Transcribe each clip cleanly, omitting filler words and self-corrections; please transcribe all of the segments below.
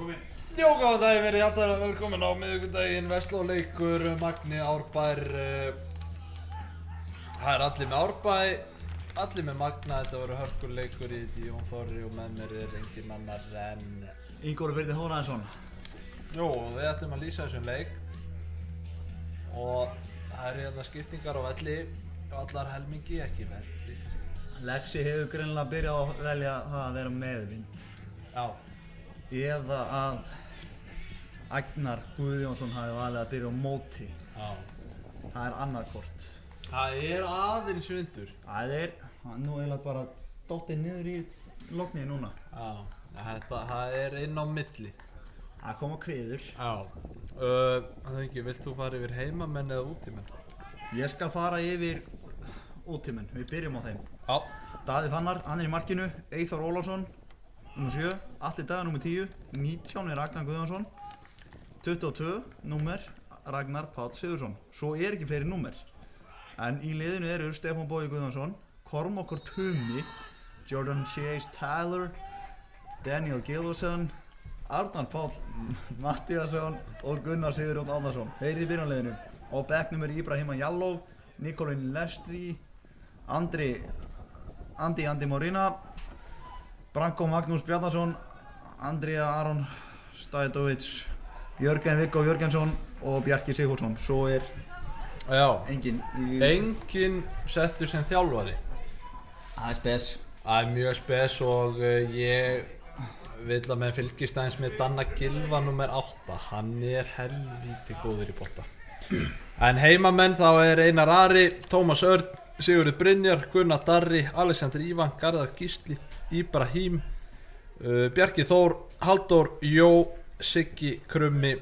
Velkomin. Jó, góðan daginn, verið hjartanlega velkomin á miðvikudaginn, Vestlóleikur, Magni, Árbær. Það allir með Árbæ, allir með Magna, þetta voru hörkuleikur í þetta Jón Þorri og með mér engin annar en... Ingólfur Birnir Þórarinsson. Jú, við ætlum að lýsa þessum leik og það eru hérna skiptingar á velli og allar helmingi, ekki velli. Lexi hefur greinilega byrjað að velja það að vera meðvind. Já. Eða að Agnar Guðjónsson hafi valið að byrja á móti. Já. Það er annarkvort. Það er aðeins vindur. Það er nú eiginlega bara dottið niður í lognið núna. Já, það er inn á milli. Það koma kviður. Já. Það ekki, vilt þú fara yfir heimamenn eða útimenn? Ég skal fara yfir útimenn, við byrjum á þeim. Já. Daði Fannar, hann er í markinu, Eyþór Ólafsson, nr. 7, Atli Dagur, nr. 10, 19 er Ragnar Guðjónsson, 22, númer Ragnar Páll Sigurðsson. Svo er ekki fleiri númer. En í liðinu eru Stefán Bogi Guðjónsson, Kormákur Tumi, Jordan Chase Tyler, Daniel Gilvason, Arnar Páll Mattíasson og Gunnar Sigurjón Árnason. Þeir eru í byrjunarliðinu. Á bekknum eru Ibrahima Jallow, Nikolín Lestri, Andi Morina, Branko Magnús Bjarnason, Andrea Aron Stajdovic, Jörgen Viggo Jörgensson og Bjarki Sigurðsson. Svo er engin settur sem þjálfari. Það er spes. Það er mjög spes og ég vil að menn fylgist aðeins með Danna Gylfa nr. 8. Hann er helvíti góður í bolta. En heimamenn þá er Einar Ari, Tómas Örn, Sigurður Brynjar, Gunnar Darri, Alexander Ívan, Garðar Gísli, Ibrahim, Bjarki Þór, Halldór Jó, Siggi Krummi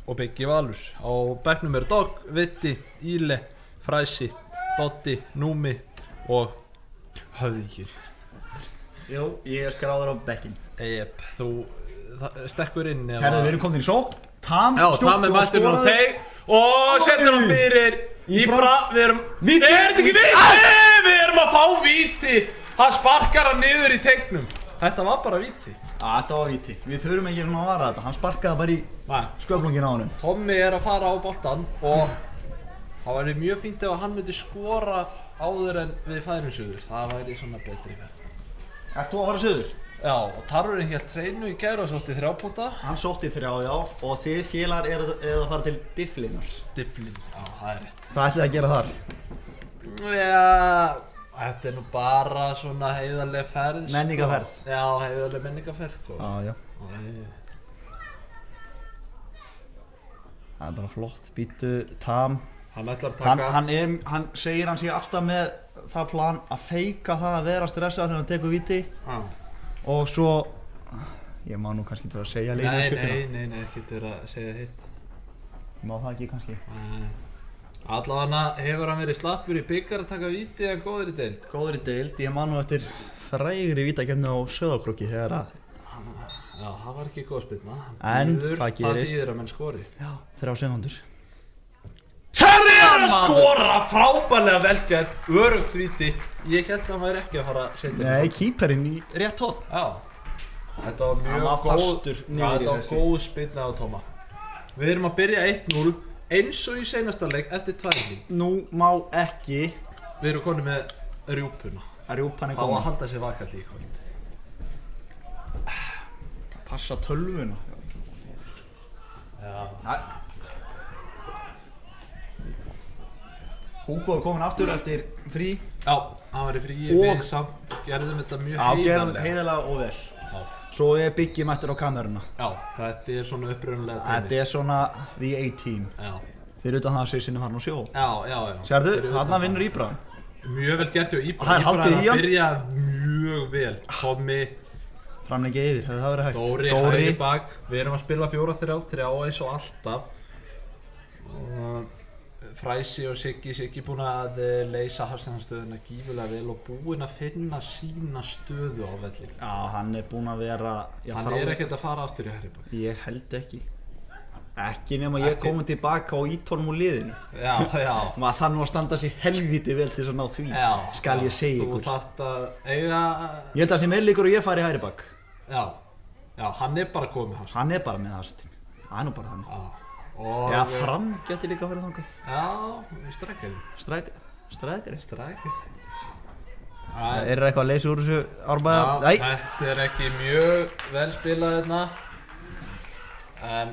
og Biggi Valur. Á bekknum eru Dogg, Vitti, Íle, Fræsi, Dotti, Númi og Höfðingir. Jú, ég er skráður á bekkinn. Jep, þú stekkur inn eða... Herðu, við erum komin í sókn. Tam er mættur á teig og setur hann fyrir Íbra. Við erum... Víti! Er þetta ekki víti? Við erum að fá víti! Hann sparkar hann niður í teignum. Þetta var bara víti. Þetta var víti. Við þurfum ekki að vara þetta. Hann sparkaði bara í sköflungin á honum. Tommi er að fara á boltan og það væri mjög fínt ef hann myndi skora áður en við færum suður. Það væri svona betri ferð. Ert þú að fara suður? Já, og Tarfurinn hélt hreinu í gær og sótti 3 punkta. Hann sótti 3, já, og þið félagar eru að fara til Dyflinnar. Dyflin, já, það er rétt. Hvað ætlið að gera þar? Já, þetta er nú bara svona heiðarleg ferð. Menningarferð. Já, heiðarleg menningarferð, sko. Já. Það er bara flott, býtu, Tam. Hann ætlar að taka... Hann segir hann sé alltaf með það plan að feika það að vera stressaður þegar hann tekur víti. Og svo, ég má nú kannski vera að segja leikmannskiptina. Nei, ekkert vera að segja hitt. Má það ekki kannski? Allavega hefur hann verið slappur í byggar að taka víti en góður í deild. Góður í deild, ég man nú eftir frægri vítakeppni á Sauðárkróki þegar að... Já, það var ekki góð spilna. En hvað gerist? Það þýðir að menn skori. Já, 3 sekúndur. Særri er að skora! Frábærlega vel gert, örugt víti. Ég held að hann væri ekki að fara að setja Nei, kýperinn í rétt hótt. Já. Þetta var mjög góð spilna á Tóma. Við erum að byrja 1-0 eins og í seinasta leik eftir 2 leik. Nú má ekki... Við erum konið með rjúpuna. Rjúpan er komin. komin. Á að halda sér vakandi í kvöld. Passa tölvuna. Já. Hugo er komin aftur eftir frí. Já, hann var í fríi. Við samt gerðum þetta mjög heiðarlega. Já, gerðum heiðarlega og vel. Já. Svo er Biggi mættur á kameruna. Já, þetta er svona upprunalega teimi. Þetta er svona the A-team. Já. Fyrir utan það að Sissin er farin á sjó. Já. Sérðu, þarna vinnur Íbra. Mjög vel gert hjá Íbra. Það er haldið í hann. Íbra byrja mjög vel. Tommi. Framlengi yfir, hefði það verið hægt. Dóri hægri bak. Við erum að spila 4-3-3 eins og alltaf. Fræsi og Siggi búin að leysa hafsendastöðuna gífurlega vel og búinn að finna sína stöðu á velli. Já, hann er búinn að vera... Hann er ekkert að fara aftur í Harry Bak. Ég held ekki. Ekki nema ég komið tilbaka og ít honum úr liðinu. Já. Maður þarf nú að standa sig helvíti vel til þess að ná því. Já. Skal ég segja ykkur. Þú þarft að eiga... Ég held að sem er líkur og ég fari í Harry Bak. Já. Já, hann er bara komið hans. Hann er bara með Astin. Það er nú bara þannig. Og Já, Fram geti líka verið þangað. Já, strækjarinn. Strækari. Það eitthvað að leysa úr þessu Árbæða? Já, þetta er ekki mjög vel spilað hérna. En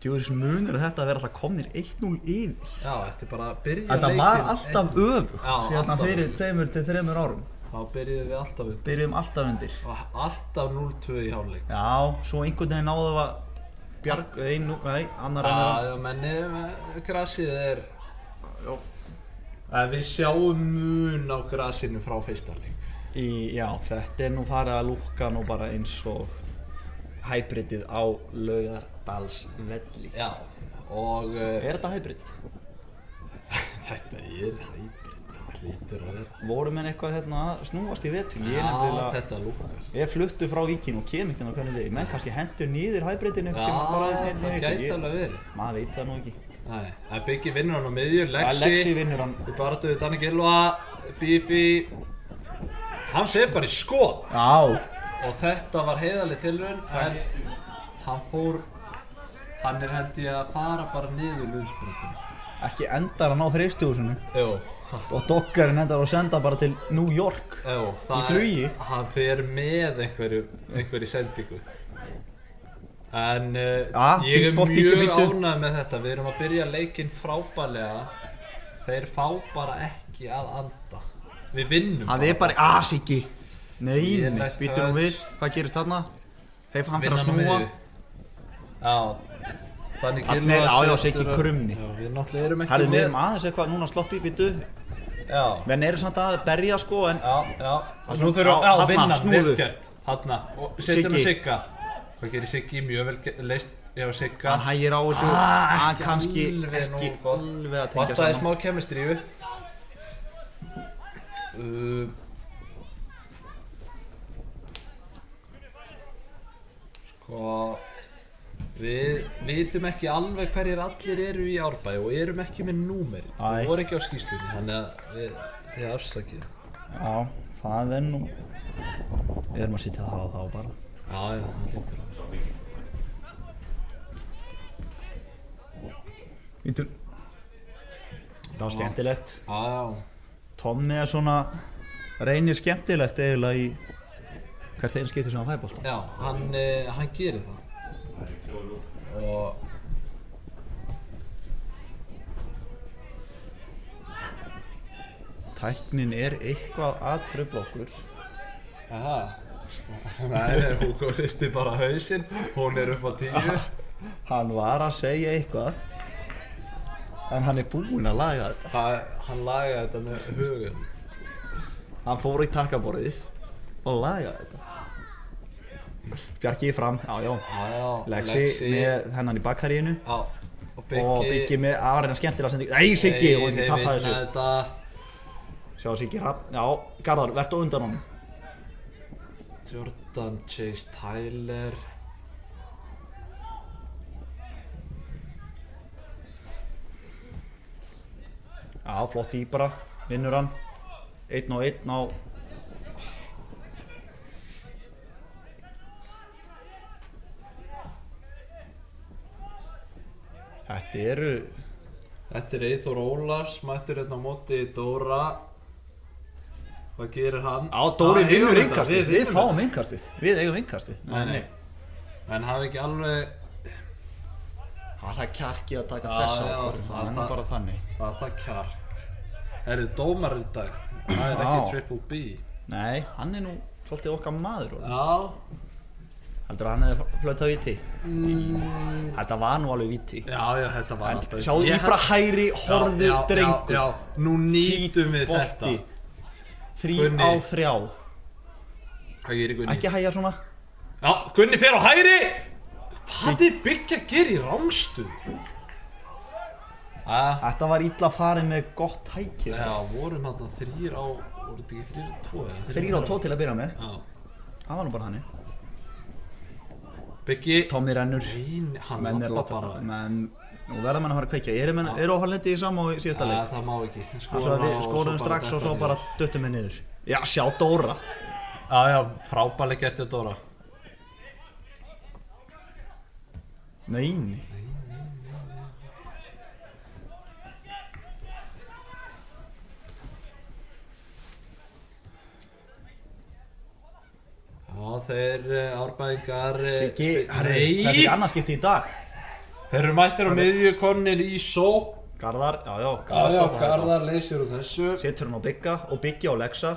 Djúðis munur þetta að vera alltaf komnir 1-0 yfir. já, þetta er bara að byrja Þetta var alltaf öfugt Já, síðan alltaf fyrir öfugt. 2 til 3 árum. Þá byrjuðum við alltaf undir. Byrjum alltaf undir. Og alltaf 0-2 í hálfleik. Já, svo einhvern veginn náðu að annar Já, menni, grasið er... Við sjáum mun á grasinu frá fyrsta leik. Já, þetta er nú farið að lúkka nú bara eins og hybridið á Laugardalsvelli. Já, og... Er þetta hybrid? Þetta er hybrid, það hlýtur að vera. Voru menn eitthvað hérna að snúast í vetur? Já, þetta lúkkar. Ég fluttu frá Víkin og kem ekkert inn á hvernig liði. Menn kannski hendur niður hybridinu Já, það gæti alveg verið. Maður veit það nú ekki. Nei, það Biggi vinnur hann á miðjur, Lexi vinnur hann. Við baratuðu Danni Gylfa, Bifi. Hann sé bara í skot. Já. Og þetta var heiðarleg tilraun, en hann er held ég að fara bara niður lundsbreytinu. Ekki endar hann á freystuhúsinu. Jú. Og Doggarinn endar að senda bara til New York. Jú, í flugi. Hann fer með einhverju sendingu. En ég er mjög ánægð með þetta. Við erum að byrja leikinn frábærlega. Þeir fá bara ekki að anda. Við vinnum bara. Það er bara Siggi. Nei, býtum nú við. Hvað gerist þarna? Hann fyrir að snúa. Já. Danni Gylfa Já, Siggi krumni. Já, við náttúrulega erum ekki með. Við erum aðeins eitthvað núna sloppið í býtu. Já. Menn eru samt að berja sko, en... Já. Og nú þurfum við að vinna, velkjört. Hanna, og setjum við Sigga. Hvað gerir Siggi? Mjög vel leist hjá Sigga. Hann hægir á þessu. Hann kannski ekki alveg að tengja saman. Vantaði smá kemistríu. Sko... Við vitum ekki alveg hverjir allir eru í Árbæ og erum ekki með númeri. Það voru ekki á skýrslunni, þannig að þið afsakið. Já, það er nú... Við erum að sitja það á þá bara. Já, það lítur að vera. Vítur. Það var skemmtilegt. Já. Tommi er svona... reynir skemmtilegt eiginlega í... hvert einn skipti sem hann fær boltann. Já, hann gerir það. Og tæknin er eitthvað að trufla okkur. Jaha. Nei, Hugo hristi bara hausinn. Hún er upp á 10. Hann var að segja eitthvað, en hann er búinn að laga þetta. Hann lagaði þetta með hugum. Hann fór í takkaborðið og lagaði þetta. Bjarki fram, já. Lexi með hennan í bakkaríinu. Já. Og Biggi með aðvarina skemmtilega sendingu. Nei, Siggi! Og ekki tappa þessu. Sjá Siggi hrapp. Já, Garðar, vertu á undan honum. Jordan Chase Tyler. Já, flott í bara. Vinnur hann. 1-1 á... Þetta er Eyþór Ólafs, mættur hérna á móti Dóra. Hvað gerir hann? Já, Dóri vinnur innkastið, við fáum innkastið. Við eigum innkastið. Nei. En hafi ekki alveg... Það er kjarki að taka þessa ákvörðun, það er bara þannig. Það er kjark. Herðu, dómar í dag, það er ekki Triple B. Nei, hann er nú svolítið okkar maður. Já. Heldur að hann hefði flautað víti? Þetta var nú alveg víti. Já, þetta var alltaf víti. Sjáðu Íbra hægri, horfðu drengur. Já, nú nýtum við þetta. 3 á 3. Hvað gerir Gunni? Ekki hægja svona. Já, Gunni fer á hægri! Hvað er Biggi að gera í rangstuð? Þetta var illa farið með gott tæki. Já, vorum hérna 3 á... voru þetta ekki 3 á 2? 3 á 2 til að byrja með. Já. Það var nú bara þannig. Biggi. Tommi rennur. Hann lappa bara. Menn, nú verða menn að fara að kveikja. Eru áhaldið í sama og síðasta leik? Það má ekki. Þannig að við skorum strax og svo bara duttum við niður. Já, sjá Dóra. Já, frábærlega gert hjá Dóra. Nei. Já, þeir árbæðingar Siggi, þetta er annarskipti í dag. Þeir eru mættir á miðju konir í sókn. Garðar, já, Garðar leysir úr þessu. Setur hann á Bigga og Biggi á Lexa.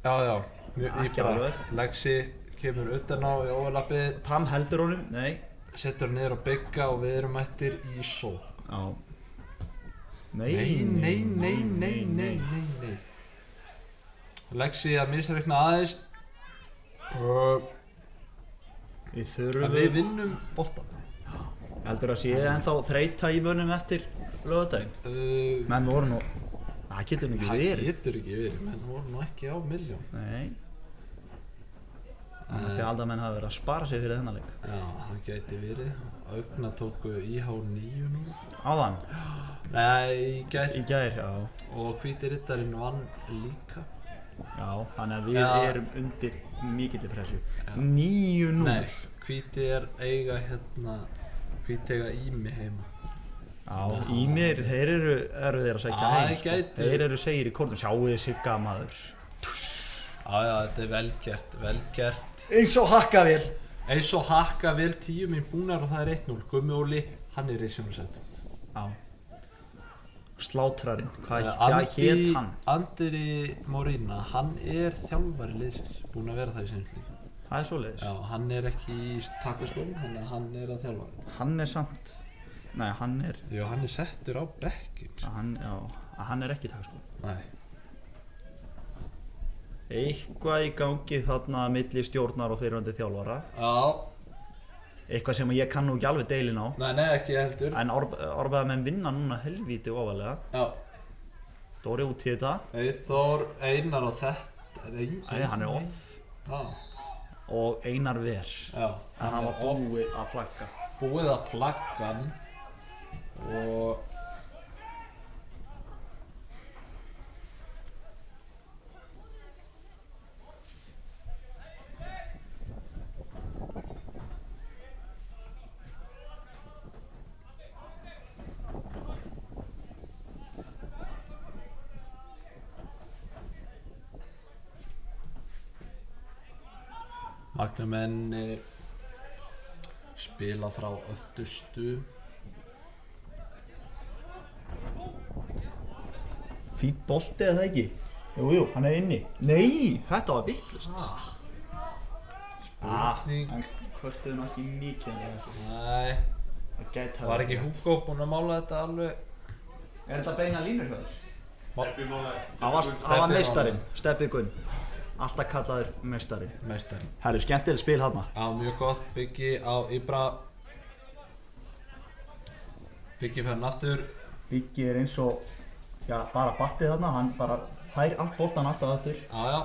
Já, Ekki alveg. Lexi kemur utan á í overlappið. Hann heldur honum, nei. Setur hann niður á Bigga og við erum mættir í sókn. Já. Nei. Lexi að misreikna aðeins. Við vinnum boltan. Heldur að sé ennþá þreyta í mönnum eftir laugardaginn. Menn voru nú, það getur nú ekki verið. Það getur ekki verið, menn voru nú ekki á milljón. Nei. Þannig að menn hafa verið að spara sig fyrir þennan leik. Já, það gæti verið. Augna tóku IH9 nú. Áðan? Nei, í gær. Í gær, já. Og Hvíti riddarinn vann líka. Já, þannig að við erum undir mikilli pressu. 9-0. Nei, Hvíti eiga Ími heima. Já, Ímir, þeir eru þeir að sækja heim, sko. Þeir eru segir í kórnum, sjáu þið Sigga maður. Já, þetta er vel gert. Eins og Hakkavél. Eins og Hakkavél, 10 mín búnar og það er 1-0. Gummi Óli, hann er í sjónarsettum. Já. Slátrarinn, hvað hét hann? Andri Morína, hann er þjálfari liðsins, búinn að vera það í sinnsleik. Það er svoleiðis? Já, hann er ekki í takkaskólum, þannig að hann er að þjálfa þetta. Hann er samt, nei hann er... Já, hann er settur á bekkinn. Hann er ekki í takkaskólum. Nei. Eitthvað í gangi þarna milli stjórnar og fyrrverandi þjálfara. Já. Eitthvað sem ég kann nú ekki alveg deilin á. Nei, ekki heldur. En Árbæðarmenn vinna núna helvíti ofalega. Já. Dóri út í þetta. Eyþór, Einar og þetta. Nei, hann er off. Já. Og Einar ver. Já. En hann var búið að flagga. Búið að flagga hann. Og... Magnamenn spila frá öftustu. Fínn bolti eða ekki? Jú, hann er inni. Nei, þetta var vitlaust. Spurning. Hann kvörtuði nú ekki mikið en þessu. Nei. Það gæti Var ekki Hugo búinn að mála þetta alveg? Er þetta beina línur hjá þér? Stebbi málaði. Það var meistarinn, Stebbi Gunn. Alltaf kallaður meistarinn. Meistarinn. Herru, skemmtileg spil þarna. Já, mjög gott. Biggi á Ibra. Biggi fer hann aftur. Biggi er eins og, já, bara battið þarna. Hann bara fær allt boltan alltaf aftur. Já.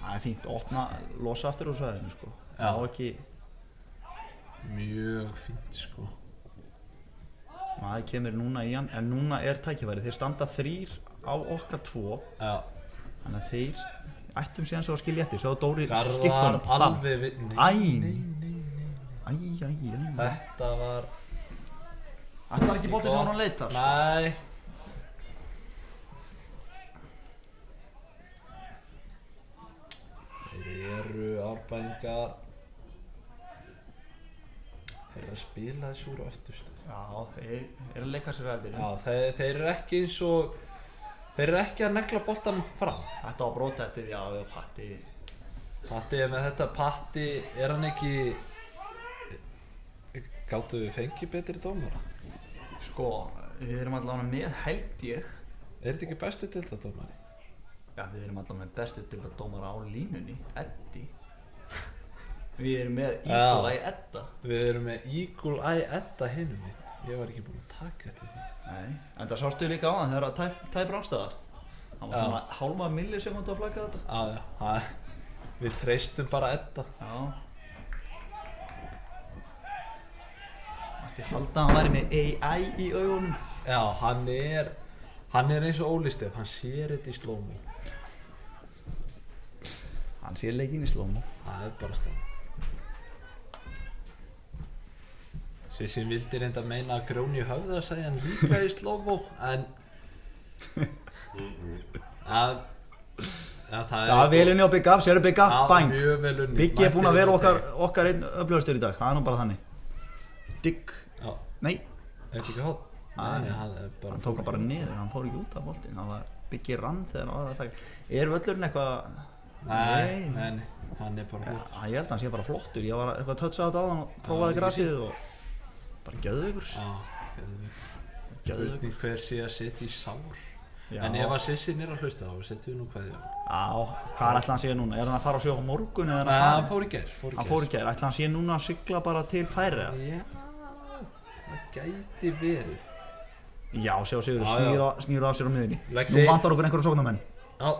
Það er fínt að opna, losa aftur úr svæðinu, sko. Já. Það var ekki... Mjög fínt, sko. Það kemur núna í hann, en núna er tækifæri. Þeir standa 3 á okkar 2. Já. Þannig að þeir ættum síðan svo að skilja eftir. Svo að Dóri Garðar alveg við... Nei. Þetta var... Þetta var ekki bolti sem hann leita, sko. Nei. Þeir eru árbæðingar. Þeir eru að spila þessu úr öftustu. Já, þeir eru að leika sér veldinu. Já, þeir eru ekki eins og... Þeir eru ekki að negla boltanum fram. Þetta var brotettið, já, við Patti. Patti er með þetta. Patti, er hann ekki... Gátu við fengið betri dómara? Sko, við erum allavega með held ég. Er þetta ekki bestu deildardómari? Já, við erum allavega með bestu deildardómara á línunni, Eddi. Við erum með Eagle Eye Edda. Við erum með Eagle Eye Edda hinum við. Ég var ekki búinn að taka eftir því. Nei, en það sástu líka á hann þegar tæp rángstæða. Það var svona hálfa milli sem átti að flagga þetta. Já. Við treystum bara Edda. Já. Mætti halda að hann væri með AI í augunum. Já, hann er eins og Óli Stef, hann sér þetta í slow-mo. Hann sér leikinn í slóma. Það er bara stað. Sissi vildi reynda meina að Gróni Höfða sagði hann líka í slómo, en það er vel unni á Big Up, sérðu Big Up, bang. Mjög vel unni. Biggi er búinn að vera okkar einn öflugastur í dag, það er nú bara þannig. Digg, nei. Ekki hótt? Nei, hann tók hann bara niður, hann fór ekki út af boltinn. Það var Biggi rann þegar hann var að taka. Er völlurinn eitthvað? Nei, hann er bara flott. Ég held að hann sé bara flottur, ég var eitthvað að toucha þetta á hann og prófaði grasið og bara geðveikur. Geðveikur. Spurning hver sé að setja í sár. En ef að Sissin er að hlusta þá setjum við nú kveðju á. Já, hvað ætla hann sé núna? Er hann að fara á sjó á morgun eða Nei, hann fór í gær. Hann fór í gær, ætla hann sé núna að sigla bara til Færeyja? Já, það gæti verið. Já, Sigurður snýr af sér á miðunni. Lexi. Nú vantar okkur einhverjum sóknarmenn. Já.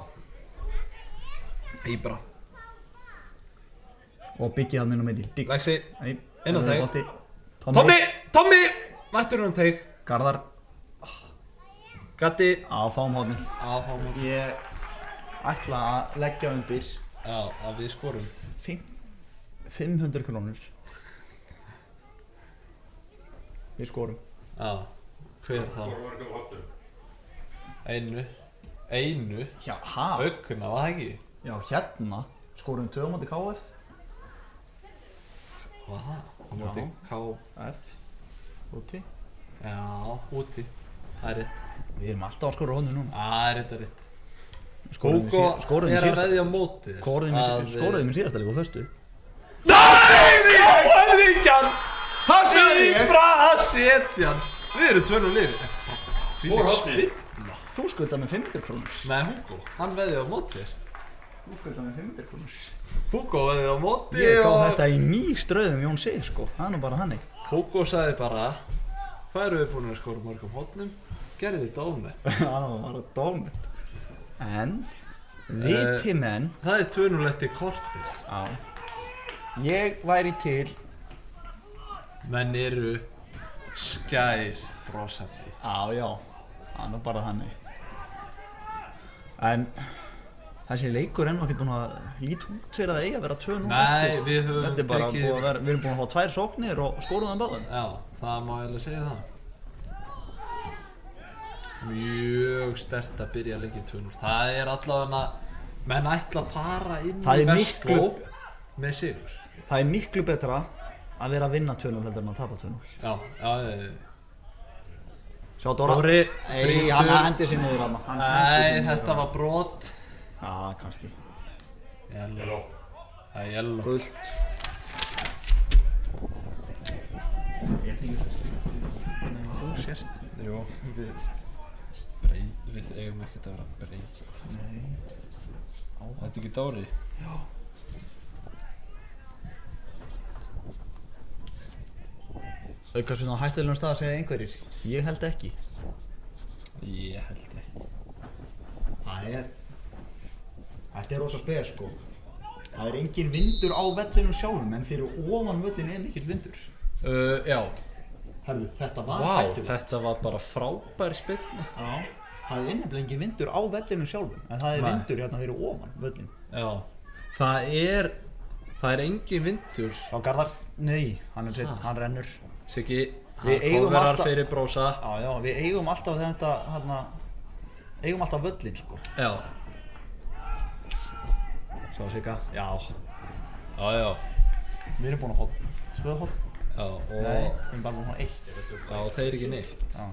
Íbra. Og Biggi hann inn á miðju. Lexi, inn á teig. Tommi! Mættur hún teig. Garðar. Gatti. Fáum hóðnið. Ég ætla að leggja undir. Já, að við skorum. 500 krónur. Við skorum. Já, hver þá? Einu. Já, Aukna, var það ekki? Já, hérna. Skorum 2 á móti KF. Var það? Á móti KF. Úti. Já, úti. Það er rétt. Við erum alltaf að skora hóðnum núna. Það er rétt. Hugo er að veðja á móti. Skoruðum í síðasta leik og föstu. Nei, sjáhæðingjan! Íbra að setja hann. Við erum 2-0 lifi. Þú skuldar með 500 krónur. Nei, Hugo, hann veðja á móti þér. Þú skuldar með 500 krónur. Hugo veðja á móti Ég gaf þetta í ströðum Jón Sig, sko. Það er nú bara hannig. Hugo sagði bara, hvað eru við búin að skora mörgum hóðnum? Gerði þið dónett. Það var bara dónett. En, viti menn. Það er 2-0 eftir kortir. Já. Ég væri til. Menn eru skær brosandi. Já. Það er nú bara þannig. En þessi leikur er nú ekki búinn að líta út fyrir að eiga að vera 2-0 eftir. Nei, við höfum Þetta er bara búið að vera, við erum búin að fá 2 sóknir og skoruðum báðum. Já, það má eiginlega segja það. Mjög sterkt að byrja leikinn 2-0. Það er allavega, menn ætla að para inn í Vestló með sigur. Það er miklu betra að vera að vinna 2-0 heldur en að tapa 2-0. Já. Sjá Dóra. Nei, hann hendi sér niður hann. Nei, þetta var brot. Já, kannski. Yellow. Það er yellow. Gult. Ég fengi Nei, þú sért. Jú, við eigum ekkert að vera breytt. Nei. Þetta er ekki Dóri? Já. Aukarsvinn á hættulegum stað að segja einhverjir. Ég held ekki. Ég held ekki. Þetta er rosa spes, sko. Það er engin vindur á vellinum sjálfum, en fyrir ofan völlin er mikill vindur. Já. Herðu, þetta var hættulegt. Þetta var bara frábær spyrna. Já. Það er nefnilega engin vindur á vellinum sjálfum, en það er vindur hérna fyrir ofan völlin. Já. Það er engin vindur. Sá Garðar, nei, hann rennur. Siggi, Við hann kóverar fyrir brósa. Já, við eigum alltaf þetta, eigum alltaf völlin, sko. Já. Sjá Sigga, já. Já. Við erum búin að fá 2 horn. Já, og... Nei, við erum bara búin að fá 1. Já, þeir ekki neitt. Já.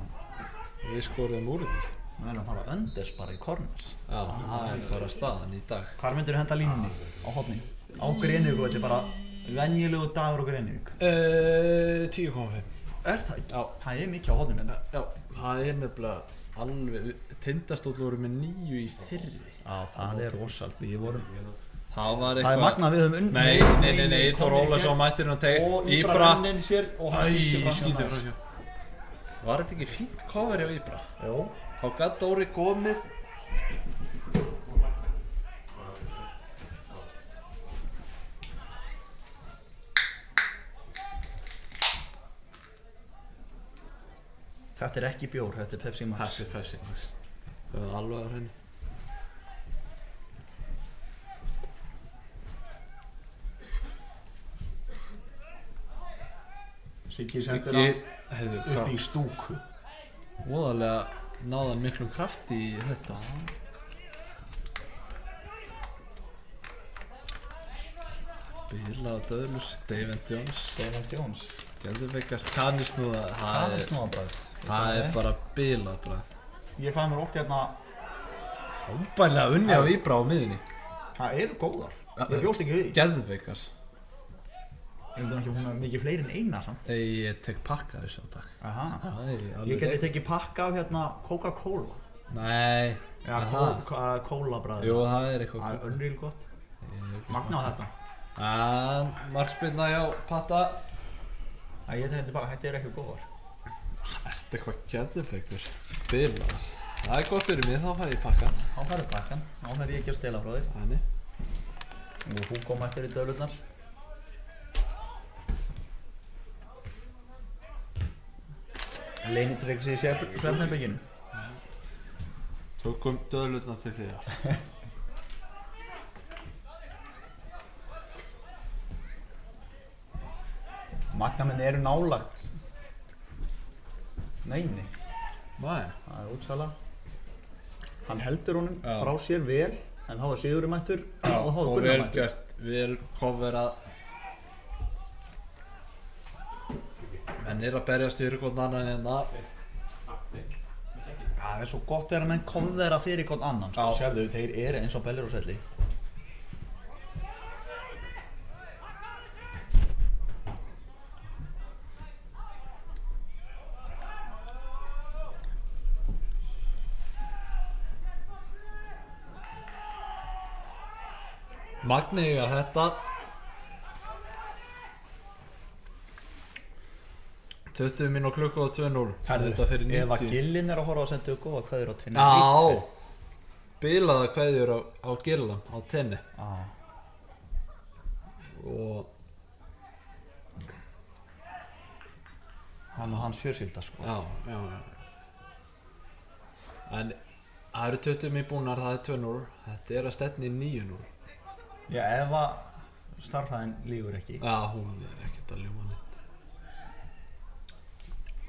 Við skoruðum úr því. Við erum að fara önders bara í corners. Já, það er bara staðan í dag. Hvar myndir þú henda línunni á hornin? Á Grenivík, þetta er bara venjulegu dagur á Grenivík. 10,5. Er það ekki? Já. Það er mikið á horninu. Já, það er nefnilega alveg, Tindastóll voru með 9 í fyrri. Já, það er rosalt, við vorum... Það var eitthvað... Það er magnað við höfum unnið. Nei, Þór Ólafsson mættir og teg. Íbra rennir sér og hann skýtur fram hjá. Var þetta ekki fínt cover hjá Íbra? Jó. Þá gat Dóri komið. Þetta er ekki bjór, þetta er Pepsi Max. Þetta er Pepsi Max. Það er alveg á henni. Siggi sendur Siggi, hann heyrðu, upp hvað í stúku. voðalega náðan miklum krafti í þetta. Bilaða döðlur, David Jones, David Jones. Geðveikar, kannisnúða, Það er snúðabræð. það er bara bilað bara. Ég fæði mér ótt hérna, Óbælega unni á Íbra á miðinni. það eru góðar. Ég bjóst ekki við því. Geðveikar. Ég myndi ekki hún er mikið fleiri en eina samt. Ég tek pakka þessu á takk. Aha. Ég Ég geti tekið pakka af hérna Coca-Cola. Nei. Já, Aha. Cola-bræð. Jú, það er Það eitthvað. er unreal gott. Magna á þetta. En markspyrna hjá Patta. Æ, ég tekið tilbaka, þetta er ekki góðar. Ertu eitthvað geðveikur? Bilaðar. Það er gott fyrir mig, þá fæði ég pakka. Þá færðu pakkan, þá færðu ég ekki að stela frá þér. Þannig. Og Hugo mættir í döðlurnar. Leynitryggs í svefnherberginu. Tókum döðlutna til hliðar. Magnamenn eru nálagt. Nei, Nei. það er útsala. Hann heldur honum Já. frá sér vel, en þá er Sigurður mættur og þá er Og Gunnar vel mættur. gert, vel coverað. Menn er að berjast fyrir hvern annan hérna. Það er svo gott þegar menn kofvera fyrir hvern annan, sko. Já. Sérðu, þeir eru eins og bellir og selli. Magni eiga þetta. 20 mín og klukku og 2-0. Herðu, Þetta fyrir ef að 90. Gillin er að horfa að senda góða kveður á tenni. Já. Bilaða kveðjur á Gillan, á tenni. Já. Og Hann og hans fjölskylda, sko. já. En það eru 20 mín búnar, það er 2-0. Þetta er að stefni 9-0. Já, ef að starfræðin lígur ekki. Já, hún er ekkert að ljúga neitt.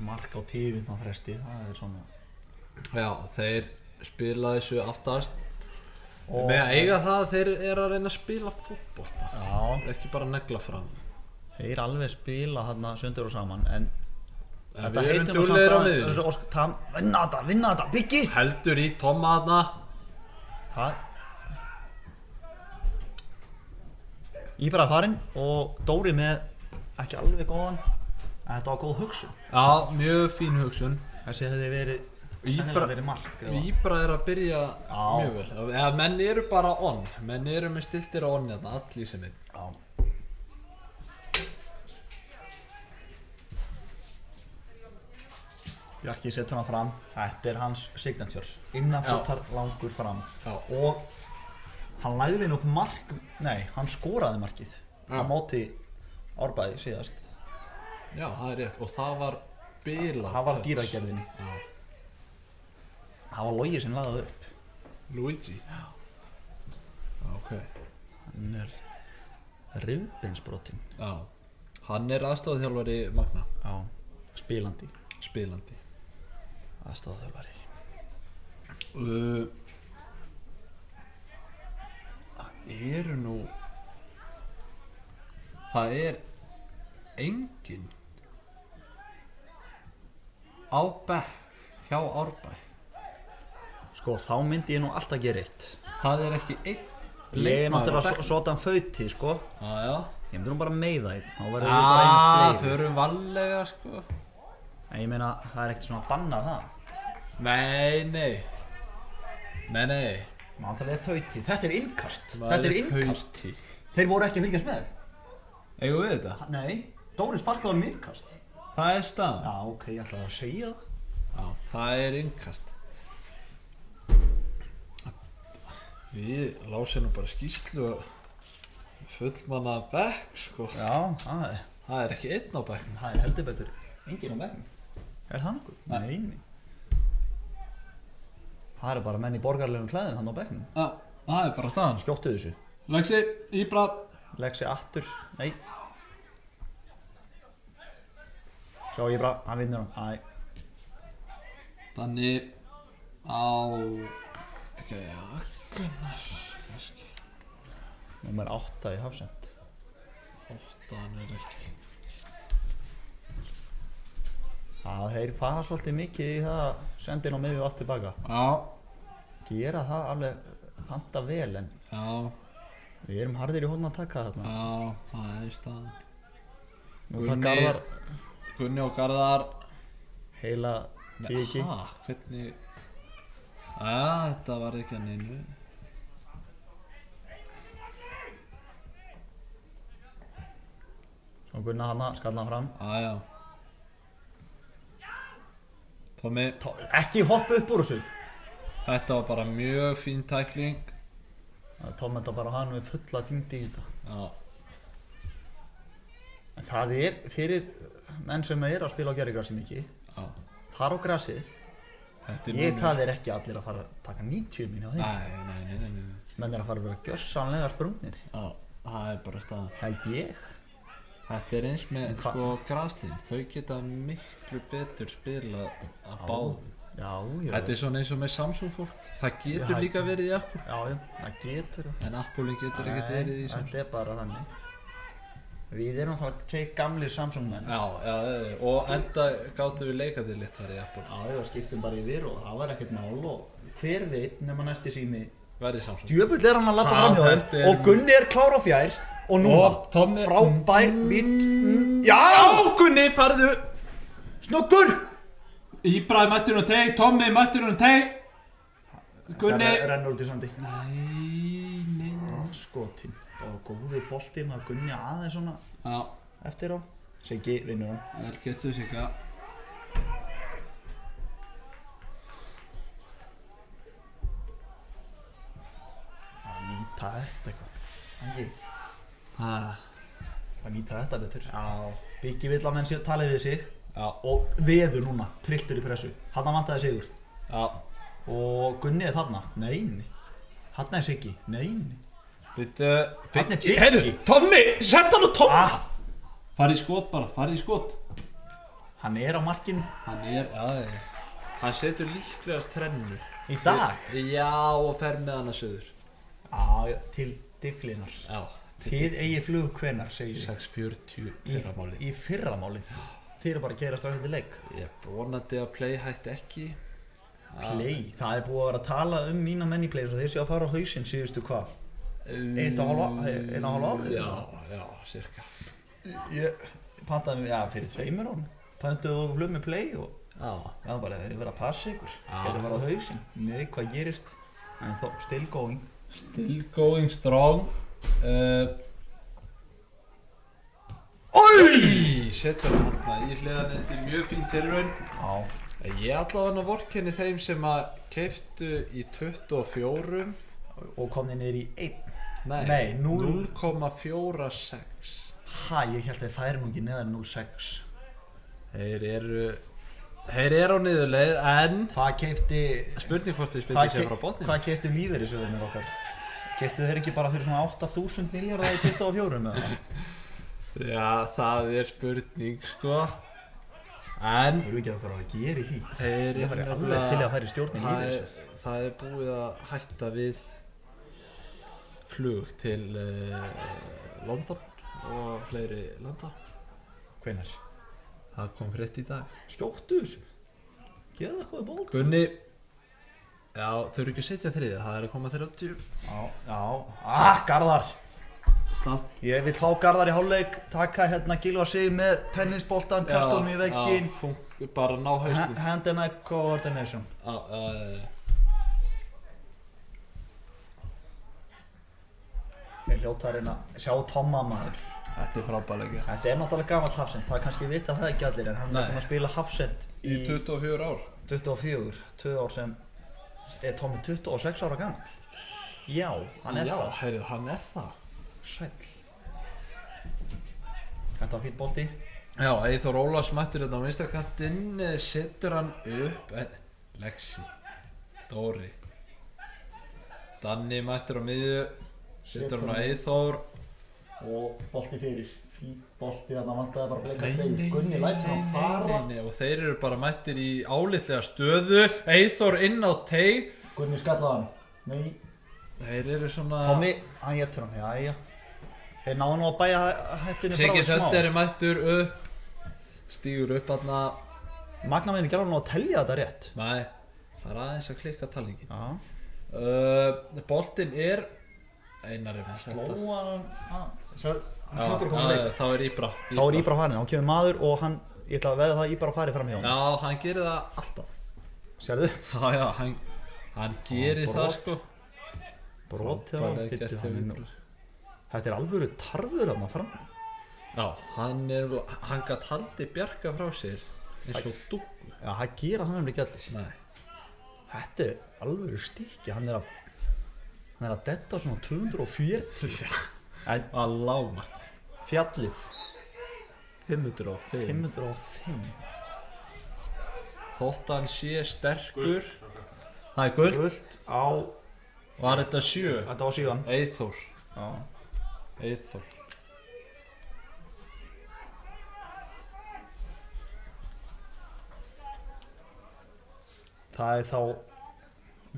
Mark á 10 mínútna fresti, það er svona. Já, þeir spila þessu aftast. Og- Með að eiga það að þeir eru að reyna að spila fótbolta. Já. Ekki bara negla fram. Þeir alveg spila þarna sundur og saman, en En við erum duglegir á miðjunni. Vinna þetta, Biggi! Heldur í Tomma þarna. Hvað? Íbra er farinn og Dóri með ekki alveg góðan, en þetta var góð hugsun. Já, mjög fín hugsun. Þessi hefði verið, sennilega verið mark. eða- Íbra er að byrja Já. mjög vel. Eða menn eru bara on. Menn eru með stiltir á on hérna, allir sem einn. Já. Bjarki setur hann fram, þetta er hans signature. Innanfótar langur fram. Já. Og hann lagði nú upp mark, nei, hann skoraði markið Já. á móti Árbæði síðast. Já, það er rétt. Og það var bilað. Það var touch. dýragerðinni. Já. Það var Logi sem lagði það upp. Luigi. Já. Ok. Hann er rifbeinsbrotinn. Já. Hann er aðstofþjálfari Magna. Já. Spilandi. Spilandi. Aðstoðarþjálfari. Það eru nú... Það er enginn á bekk hjá Árbæ. Sko, þá myndi ég nú alltaf gera eitt. Það er ekki einn Ég er leikmaður á náttúrulega bekknum. svona fauti, sko. Já. Ég myndi nú bara meiða einn. Þá verður við bara einu fleiri. Förum varlega sko. En ég meina, það er ekkert svona að banna það. Nei. Maður alltaf er fauti. Þetta er innkast. Maður Þetta er innkast. fauti. Þeir voru ekki að fylgjast með. Eigum við þetta? Nei, Dóri sparkaði honum innkast. Það er staðan. Já, ok, ég ætlaði að segja það. Já, það er innkast. Við lásum nú bara skýrslu fullmanna bekk sko. Já, Það er ekki einn á bekknum. það er heldur betur. Enginn á bekknum. Er það nokkuð? Nei. Það eru bara menn í borgarlegum klæðum hann á bekknum. Já, það er bara staðan. Skjóttu þessu. Lexi, Íbra. Legg sig aftur. Nei. Sjá ég bara, hann vinnur hann. Æ, Danni á Gunnar kannski. númer 8 í Hafsend. 8 hann ekki. Þeir fara svolítið mikið í það að senda inn á miðju og aftur tilbaka. Já, Gera það alveg fanta vel en já, við erum harðir í hóðan að taka þarna. já, það er staðan. Nú það Garðar Gunni og Garðar. heila tíki. Hvernig? Þetta var ekki að neinu. Svo Gunnar hana, skalla hann fram. Já. Tommi, Ekki hoppa upp úr þessu. þetta var bara mjög fín tækling. Tom enda bara hann við fulla þyngdi í þetta. Já, En það fyrir menn sem að spila á gervigrasi mikið. já. Fara á grasið. Þetta er Það er ekki allir að fara að taka 90 mín á þeim. Nei. Menn að fara að vera gjörsamlega sprungnir. Já, það er bara staðan. Held ég. Þetta er eins með Hva- sko graslín. Þau geta miklu betur spilað að báðum. Já. Þetta er svona eins og með Samsung fólk. Það getur Já, líka verið í Apple. Já, það getur. En Apple getur ekkert verið í Samsung. Þetta er bara þannig. Við erum þá tveir gamlir Samsung menn. Já, og enda gáttu við leikandi litt þar í Apple. Já, skiptum bara yfir og það var ekkert mál og hver veit nema næsti sími. Verið Samsung. Djöfull er hann að labba Já, fram hjá þetta þeim er- og Gunni er klár á fjær og núna Og Tommi- frábær bít. Já! Já, Gunni, farðu! Snöggur! Íbrahim mættur hún teg, Tommi mættur hún teg. Gunni. Það rennur út í sandi. Nei. Skotin. Það var góði bolti með Gunni aðeins svona Já, eftir á. Siggi vinnur hann. vel gert þú Sigga. Það nýta þetta eitthvað. Ekki. Það Nýta þetta betur. Já. Biggi vill að menn séu talið við sig Já. og veður núna, trilltur í pressu. Þarna vantaði Sigurð. Já. Og Gunni er þarna. Neini. Þarna er Siggi. Neini. Býttu. Þarna er Biggi. Heyrðu, Tommi! Sett hann á Tommi! Ah, Farið í skot bara, farið í skot. hann er á markinu Já. Hann setur líklegast trennu. í dag. Já, og fer með hana suður. Já, til difflinar. Já. Þið eigi flug hvenar, segir ég. 6:40 fyrramálið. Í fyrramálið. Þið eru bara að gera strax eftir leik. Ég er vonandi að Play hætti ekki. Play, það er búið að vera að tala um mína menn í Play og þeir séu að fara á hausinn síðustu hvað? 1,5 ári? Já, cirka. Ég pantaði mig, fyrir 2 árum. Pantaði okkur flug með Play og Já. það var bara að þið verið að passa ykkur. Já. Þetta var á hausinn. Nei, hvað gerist? En þó, still going. Still going strong. Oi! Setur hann hérna í hliðanetti, mjög fín tilraun. Já. Ég allavega vorkenni þeim sem að keiftu í 24. Og kom þið niður í 1. Nei, 0,46. 0,46. Ég held að það færi nú ekki neðar en 0,6. Þeir eru á niðurleið, en Hvað keifti spurning hvort þið spildi sér frá botninu. Hvað keiftu lífeyrissjóðirnir okkar? Keiftu þeir ekki bara fyrir svona 8.000 milljarða í 24 með það? Já, það er spurning, sko. En Þú eru ekki að hvað að gera í því? þeir Ég væri alveg til að færa í stjórn í lífeyrissjóð. Það er búið að hætta við flug til London og fleiri landa. Hvenær? Það kom frétt í dag. Skjóttu þessu. Geða eitthvað í bólt. Gunni, já, þau eru ekki að setja þriðið, það er að koma 30. Já. Garðar. Slátt. Ég vil fá Garðar í hálfleik, taka hérna Gylfa sig með tennisboltan, kasta honum í vegginn. Já, bara ná haustum. Hand and eye coordination. Já. Ég hljóta að reyna að sjá Tomma maður. Þetta er frábælega. Þetta er náttúrulega gamall Hafsend, það er kannski vita það ekki allir en hann er búinn að spila Hafsend Í 24 ár. 24, 2 ár sem er Tommi 26 ára gamall. Já, hann er það. Já, heyrðu, hann er það. Sæll. Þetta var fínt bolti. Já, Eyþór Ólafs mættur hérna á vinstrakantinn, setur hann upp, Lexi, Dóri, Danni mættur á miðju, setur hann á Eyþór Og bolti Fín bolti þarna vantaði bara bleika treyju. Gunni lætur hann fara. Nei, og þeir eru bara mættir í álitlega stöðu. Eyþór inn á teig. Gunni skallaði hann. Nei. Þeir eru svona... Tommy, hann getur hann, jæja. Þeir náðu nú að bæja hættunni frá Siggi smá. Söndi er mættur upp. Stígur upp þarna. Magnavinni gerði nú að telja þetta rétt. Nei, það er aðeins að klikka talningin. Boltinn er Einari með þetta. Slóa hann. Snöggur Já, komið leik. þá er Íbra. Þá er Íbra farin, þá kemur maður og hann, ég ætla að veða það Íbra farið fram hjá hann. Já, hann gerir það alltaf. Sérðu? Já, hann gerir það sko. Brot hjá hann, Frábærlega gert byttu hjá hann Íbra. Þetta er alvöru tarfur þarna fram. Já, hann gat haldið Bjarka frá sér eins og dúkku. Já, það gera það nefnilega ekki allir. Nei. Þetta er alvöru stykki, hann er að detta svona 240. En Að lágmark. fjallið 505. 505. Þótt hann sé sterkur. Það er guld. Gult á, Var þetta 7? þetta var síðan. Eyþór. Já. Eyþór. Það er þá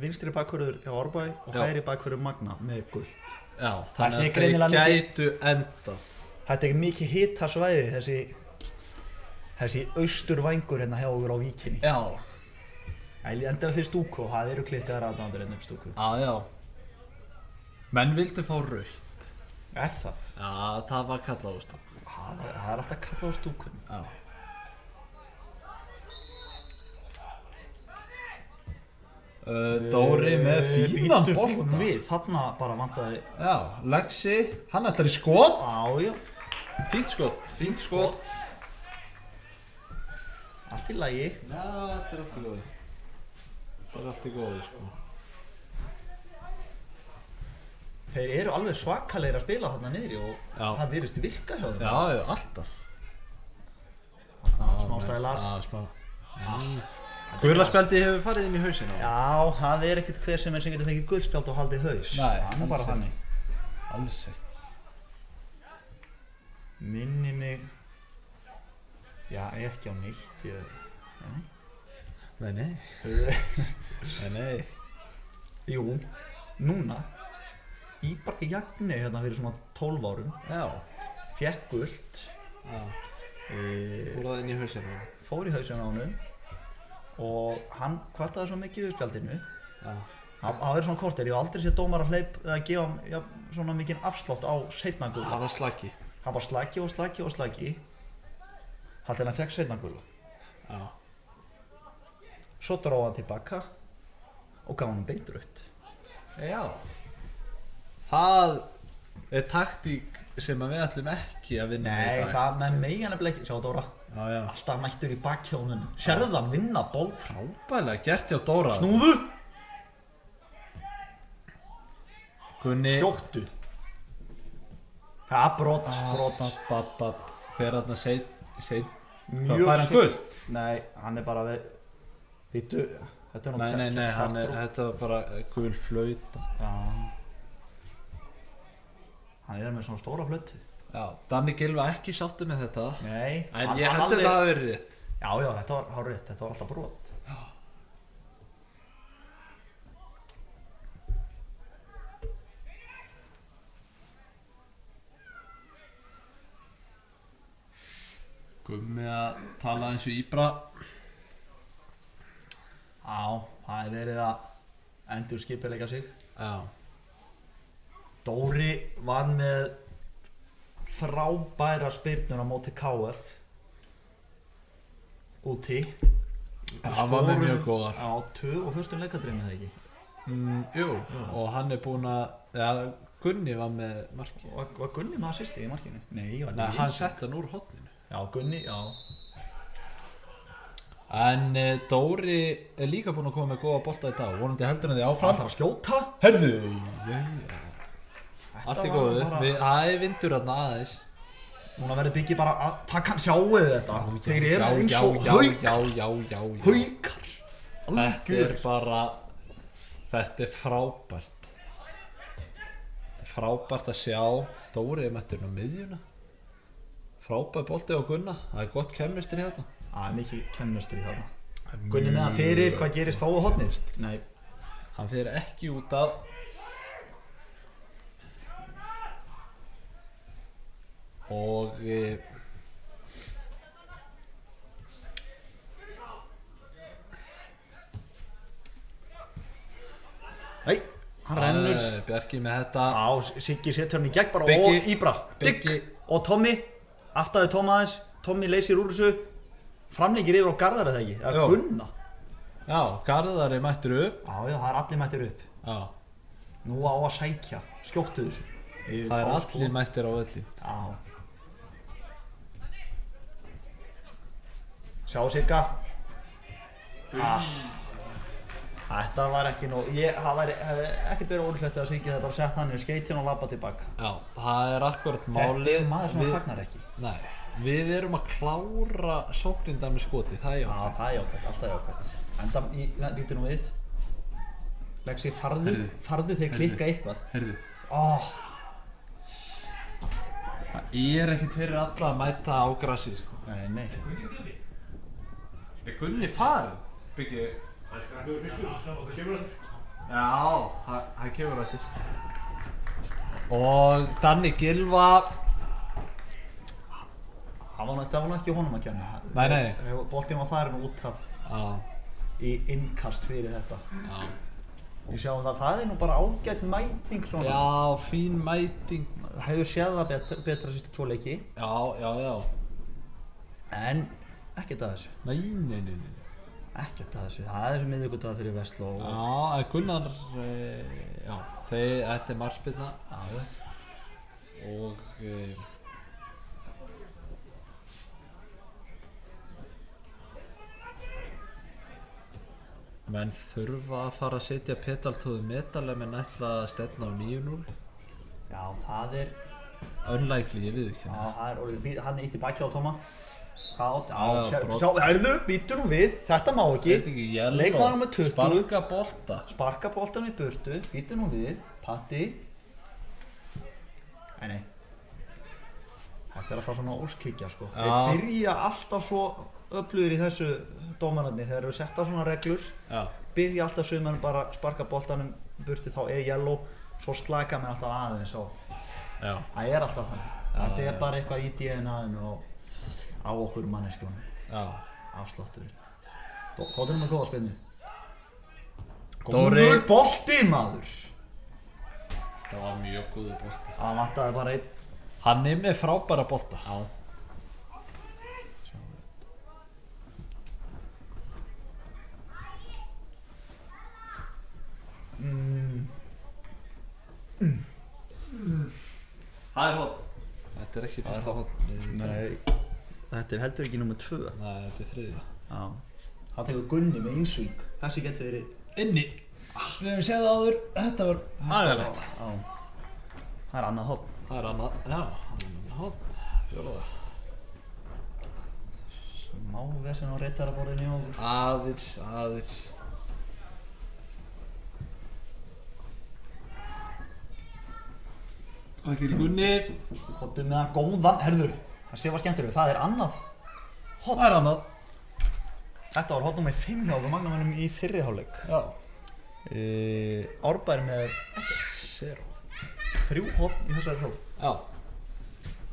vinstri bakvörður hjá Árbæ og Já. hægri bakvörður Magna með gult. Já, Þetta þannig er að þeir greinilega gætu endað. Þetta er mikið hitasvæði þessi austurvængur hérna hjá okkur á Víkinni. Já. Endaði fyrir stúku og það eru klittaðar aðdæmandur hérna upp stúku. Já. Menn vildu fá rautt. Er það? Já, það var kallað á stúku. Það er alltaf kallað á stúkunni. Já. Dóri með fínan Bíddu, bolta. bíddu við, þarna bara vantaði. Já, Lexi, hann ætlar í skot. Já. Fínt skot. Fínt skot. Allt í lagi. Já, þetta er allt í góði. Þetta er allt í góði, sko. Þeir eru alveg svakalegir að spila þarna niðri og Já. það virðist virka hjá þeim. Já, alltaf. Smá stælar. Já, smá. Gulaspjaldi hefur farið inn í hausinn á. Já, það er ekkert hver sem getur fengið guldspjald og haldið haus. Nei, það er bara alls þannig. Alls ekki. Minni mig. Já, ekki á neitt. Nei. Nei. Jú, núna. Íbra Jagni hérna fyrir svona 12 árum. Já. Fékk gult. Já. Fór inn í hausinn á. Fór í hausinn á honum. Og hann kvartaði svo mikið við spjaldinu. Já. Það verður svona korter, ég hef aldrei séð dómar að gefa hann svona mikinn afslátt á seinna gula. Það var slaki. Hann var slaki og slaki og slaki. Þar til hann fekk seinna gula. Já. Svo dróði hann tilbaka og gaf hann beint rautt. Já. Það er taktík sem við ætlum ekki að vinna með í Nei, dag. það með mega nefnilega ekki. Sjá Dóra, Já. alltaf mættur í bakkjónun. Sérðu hann vinna bolt. Frábærlega gert hjá Dóra. Snúðu! Gunni. Skjóttu. Það er brot. Fer þarna seint. Mjög Fær hann gult? Nei, hann er bara við. Vittu, þetta er nú Nei, þetta var bara gul flauta. Já. Hann er með svona stóra flötu. Já, Danni Gylfa ekki sáttur með þetta. Nei. En ég held þetta hafi verið rétt. Já, þetta var hárrétt, þetta var alltaf brot. Gummi að tala eins og Íbra. Já, það er verið að endur skipileika sig. Já. Dóri var með frábæra spyrnur á móti KF úti. Hann var með mjög góðar. Já, 2 og fyrstum leikadreinu það ekki. Jú, og hann er búinn að, ja, Gunni var með marki. Var Gunni með assisti í markinu? Nei, var Nei, hann sett hann úr horninu. Já, Gunni, já. En Dóri er líka búinn að koma með góða bolta í dag. Vonandi heldur hann því áfram. Það þarf að skjóta. Herðu, allt í var góðu. bara- Það er vindur þarna aðeins. Núna verður Biggi bara að taka hann sjáuð þetta. Þeir eru eins og Já. haukar. Þetta er bara, þetta er frábært. Þetta er frábært að sjá. Dóri er mætturinn á miðjuna. Frábær bolti á Gunna, það er gott kemistri hérna. Það er mikið kennmestri þarna. Gunni með hann fyrir, hvað gerist þá á hornið? Nei. Hann fyrir ekki út af. Og Nei, hann rennur. Bjarki með þetta. Á, Siggi setur hann í gegn bara Biggi. og Íbra. Digg og Tommy. Aftaði Tom aðeins. Tommy leysir úr þessu. Framleikir yfir á Garðar eða ekki? Eða Jó. Gunna. Já, Garðari mættur upp. Já, það er allir mættir upp. Já, Nú á að sækja. Skjóttu þessu. það er allir mættir á völlin. Já. Sjá Sigga. Þetta var ekki nóg. Það væri ekkert verið ólíklegt að Siggi það bara sett hann í skeytin og labba tilbaka. Já, það er akkurat Þetta málið. er maður sem fagnar ekki. Nei, við erum að klára sóknindar með skoti, það er Já, jákvæmt. það er jákvæmt, alltaf jákvæmt. Enda, lítur nú við. Lexi, farðu þeir klikka eitthvað. Heyrðu, það er ekkert fyrir alla að mæta á grassi, sko. Nei. Er Gunni farin? Byggi. Það skrapur fiskur og það kemur það. Já, það kemur eftir. Og Danni Gylfa. Það var nú ekki honum að kenna. Nei. Boltinn var farin út af í innkast fyrir þetta. Já. Við sjáum það er nú bara ágætt mæting svona. Já, fín mæting. Hefur séð það betra sístu 2 leiki. Já. En ekkert að þessu. Nei. Ekkert að þessu. Það er miðvikudagur fyrir Vestló. Já, en Gunnar, já, þetta er markspyrna. Já. Og menn þurfa að fara að setja pedaltóðu metal ef menn ætla að stefna á 9-0. Já, það er Unlikely, ég viðurkenni. Já, það er orðið, hann ítti baki á Tóma. Hvað átti? Já, brot. Heyrðu, býttu nú við, þetta má ekki. Þetta ekki yellow. Leikmaður númer 20. Sparka bolta. Sparka boltan í burtu, býttu nú við, Patti. Nei. Þetta er alltaf svona óskikja, sko. Já. Þeir byrja alltaf svo öflugir í þessu dómararnir, þeir eru sett á svona reglur. Já. Byrja alltaf suman bara sparka boltanum burtu, þá er yellow, svo slaka menn alltaf aðeins á. Já. Það er alltaf þannig. Þetta er bara eitthvað í DNA-inu og á okkur manneskjónum. Já. Afslátturinn. Hvað er með góða spilnu? Dóri. Góður bolti, maður! Það var mjög góður bolti. Það vantaði bara einn. Hann er með frábæra bolta. Já. Það er hot. Þetta er ekki fyrsta hot. Nei, þetta er heldur ekki nummer 2. Nei, þetta er þriðja. Já. Það tekur Gunni með einsvík. Þessi getur verið Inni. Við hefum séð það áður. Þetta var aðeinslegt. Já. Það er annað hot. Það er annað. Já, hot. Fjóraða. Má vesen á reytaraborðinu hjá okkur. Aðeins. Hvað gerir Gunni? Kottu með það góðan. Herðu, það sé var skemmtilega. Það er annað hot. Það er annað. Þetta var hot nummer 5 hjá okkur magnamönnum í fyrri hálfleik. Já. Árbær með 0. 3 hot í þessari sjó. Já.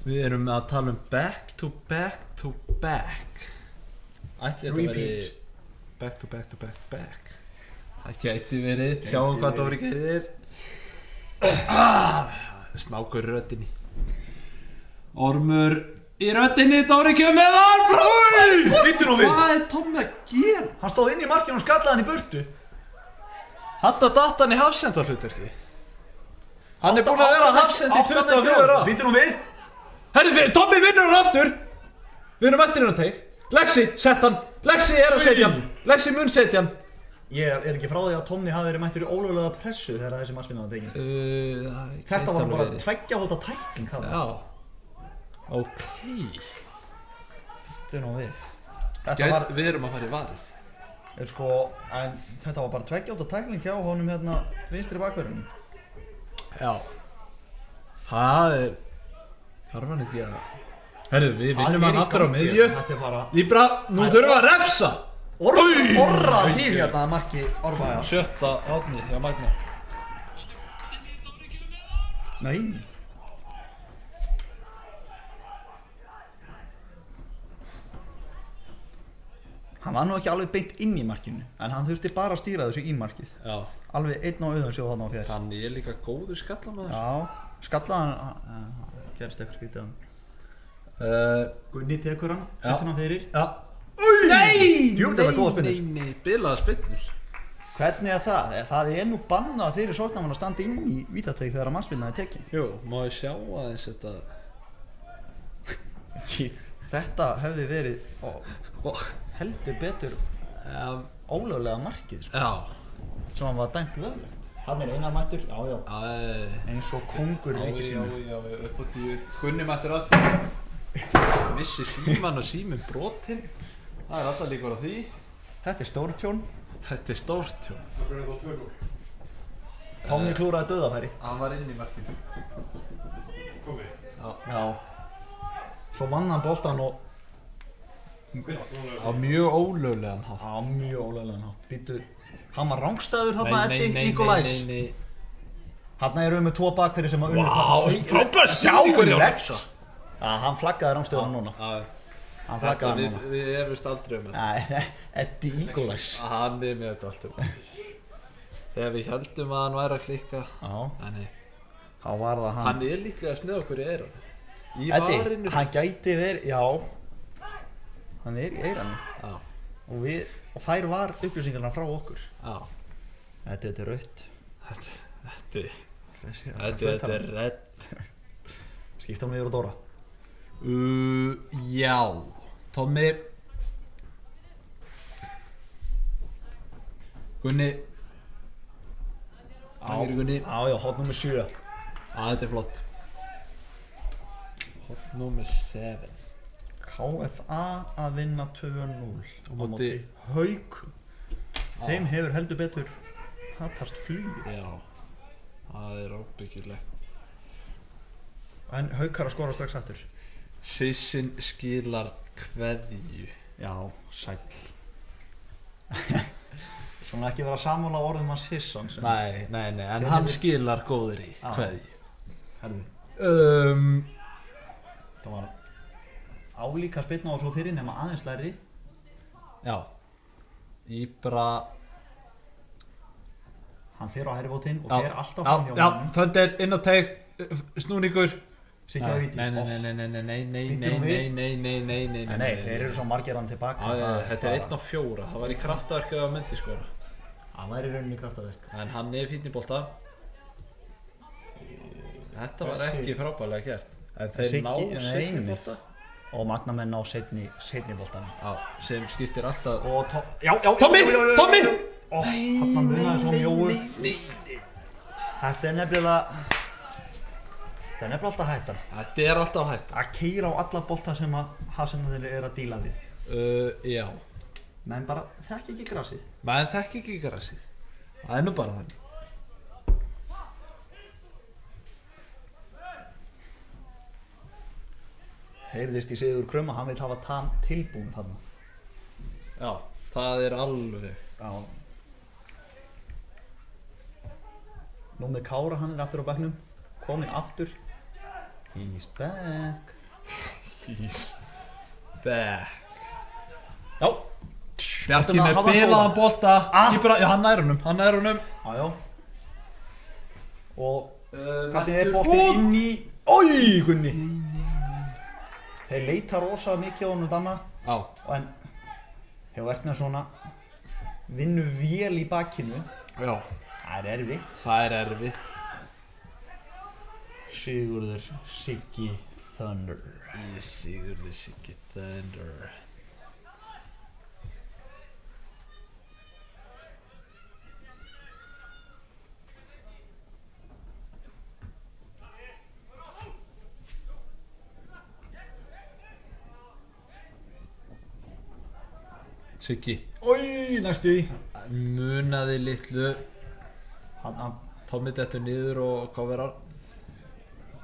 Við erum að tala um back to back. Ætli þetta veri Repeat. back to back. Það gæti verið. Sjáum hvað Dóri gerir. Snákur í röddinni. Ormur í röddinni. Dóri kemur með hann. Býttu nú við! Hvað er Tommi að gera? Hann stóð inn í markinu og skallaði hann í burtu. Hatta datt hann í hafsendarhlutverki. Hann er búinn að vera hafsend í 24 ára. Býttu nú við! Herri, Tommi vinnur hann aftur. Við erum eftir hann teik. Lexi, sett hann. Lexi er að setja hann. Lexi mun setja hann. Ég er ekki frá því að Tommy hafi verið mættur í ólöglega pressu þegar þessi markspyrna var tekin. Þetta var bara 2 hóta tækling þarna. Já. Ok. Þetta er nú við. Þetta var, Við erum að fara í varð. sko, en þetta var bara 2 hóta tækling hjá honum hérna vinstri bakverðinu. Já. Það er... Þarf hann ekki að Herru, við vinnum hann aftur á miðju. Þetta er bara Íbra, nú þurfum við að refsa. Orra hríð hérna að marki Árbæjar. Sjötta átni hjá Magna. Nei. Hann var nú ekki alveg beint inn í markinu, en hann þurfti bara að stýra þessu í markið. Já. Alveg einn á auðan sjóð þarna á fjær. Hann er líka góður skallamaður. Já, skallaðan, gerist eitthvað skrítið hann. Gunni tekur hann, setur hann fyrir. Já. Nei! Jú, þetta er góða spinnur. Nei, bilaða spinnur. Hvernig er það? Það er nú bannað fyrir sóknarmann að standa inn í vítateig þegar að mannspilna er tekin. Jú, má ég sjá aðeins þetta. Þetta hefði verið heldur betur ólöglega markið, sko. Já. Sem hann var dæmt löglegt. Hann er Einar mættur, já. Eins og kongur í ríki sínu. Já, upp á 10. Gunni mættur aftur. Missi síman og síminn brotinn. Það er alltaf líkur á því. Þetta er stórtjón. Þetta er stórt tjón. Það verður þá 2-0. Tommy klúraði dauðafæri. Hann var inn í markinu. Komið. Já. Svo vann hann boltan og Á mjög ólöglegan hátt. á mjög ólöglegan hátt. Býtu, hann var rángstæður þarna eftir Nikolajs. Nei. Þarna erum við með 2 bakverði sem að unnu frábær sjáinlegt. Já, hann flaggaði rángstæðuna núna. Hann flaggaði hann núna. Við efumst aldrei þetta. Nei, Eddie Nikolajs. Hann er með þetta alltaf. Þegar við heldum að hann væri að klikka. Já, Nei. þá var það hann. Hann er líklega að snöða okkur í eyranu. Í Eddie, varinu. hann gæti verið, já. Hann er í eyranu. Já. Og þær var upplýsingarna frá okkur. Já. Þetta er rautt. Þetta er redd. Skipta hann yfir á Dóra. Já. Tommy. Gunni. Gunni. Já, hot nummer 7. Þetta er flott. Hot nummer 7. KFA að vinna 2-0 á móti móti Haukum. Þeim hefur heldur betur fatast flugið. Já. Það er óbyggilegt. En Haukar að skora strax aftur. Sissin skilar kveðju. Já, sæll. Svona ekki vera sammála orðum að Sisson sem... Nei, en hann skilar góður í kveðju. Herðu. Það var álíka spilna og svo fyrir nema aðeins læri. Já. Íbra. Hann fer á hægri og fer alltaf fram hjá Já, þetta er inn á teig, snúningur. Siggi að viti. Nei. Nei, þeir eru svo margir hann tilbaka. Þetta er 1-4, það var í kraftaverkið á myndi skora. Það væri í rauninni kraftaverk. En hann er fínn í bolta. Þetta var ekki frábærlega gert. En þeir ná seinni bolta. Og magnamenn ná seinni boltanum. Já, sem skiptir alltaf. Og já! Tommy! Ó, hann munaði svo mjóu. Þetta er nefnilega alltaf hættan. Þetta er alltaf hættan. Að keyra á alla bolta sem að Hasenarnir er að díla við. Já. Menn bara þekki ekki grasið. Menn þekki ekki grasið. Það er nú bara þannig. Heyrðist í Sigurður Krum að hann vil hafa Tam tilbúin þarna. Já, það er alveg. Já. Nú með Kára, hann er aftur á bekknum. Kominn aftur. He's back. Já. Bjarki með bilaðan bolta. Já, hann nær honum. Já. Og hvernig er boltinn inn í... Ói, Gunni. Þeir leita rosa mikið á honum Danna. Já. En hefur verið með svona vinnu vél í bakinu. Já. Það er erfitt. Sigurður Siggi Thunder. Sigurður Siggi Thunder. Siggi. Ói, næstu í. Munaði litlu. Hann Tommy dettur niður og coverar.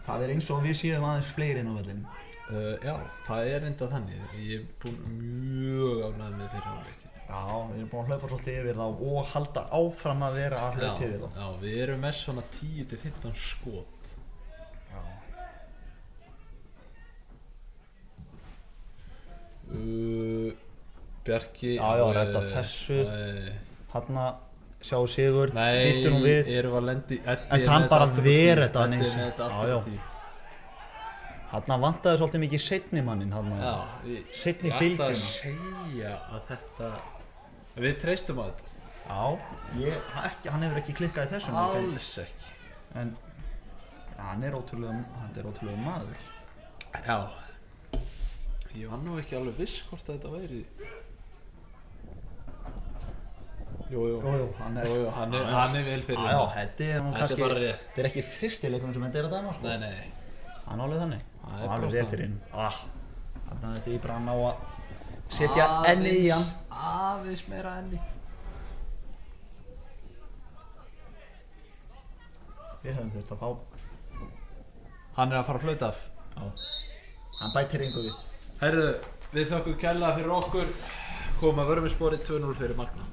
Það er eins og við séum aðeins fleiri inn á vellinu. Já, það er enda þannig. Ég er búinn mjög ánægður með fyrir hálfleikin. Já, við erum búin að hlaupa svolítið yfir þá og halda áfram að vera að hlaupa yfir þá. Já, við erum með svona 10-15 skot. Já. Bjarki Já, redda þessu. Hanna sjá Sigurð, býtur hún við. Nei, erum við að lendi En hann bara ver þetta Eddi eins. er með þetta alltaf á 10. Hanna vantaði svolítið mikið seinni mannin hanna. Já, Seinni ég ætla bylgjuna. að segja að þetta við treystum á þetta. Já, hann hefur ekki klikkað í þessum leik, Alls ekki. en hann er ótrúlega maður. Já. Ég var nú ekki alveg viss hvort að þetta væri. Jú, Hann hann er vel fyrir Já, þetta er nú Þetta er kannski bara rétt. Þetta er ekki fyrsti leikurinn sem þetta er að dæma sko. Nei. Hann er alveg þannig Það er og bara alveg vel staðan. fyrir hinn. Þannig að þetta er bara að ná að setja ennið í hann. Aðeins meira enni. Við höfum þurft að fá. Hann er að fara að flauta af. Hann bætir engu við. Herðu, við þökkum kærlega fyrir okkur. Komum að vörum í spori 2-0 fyrir Magna.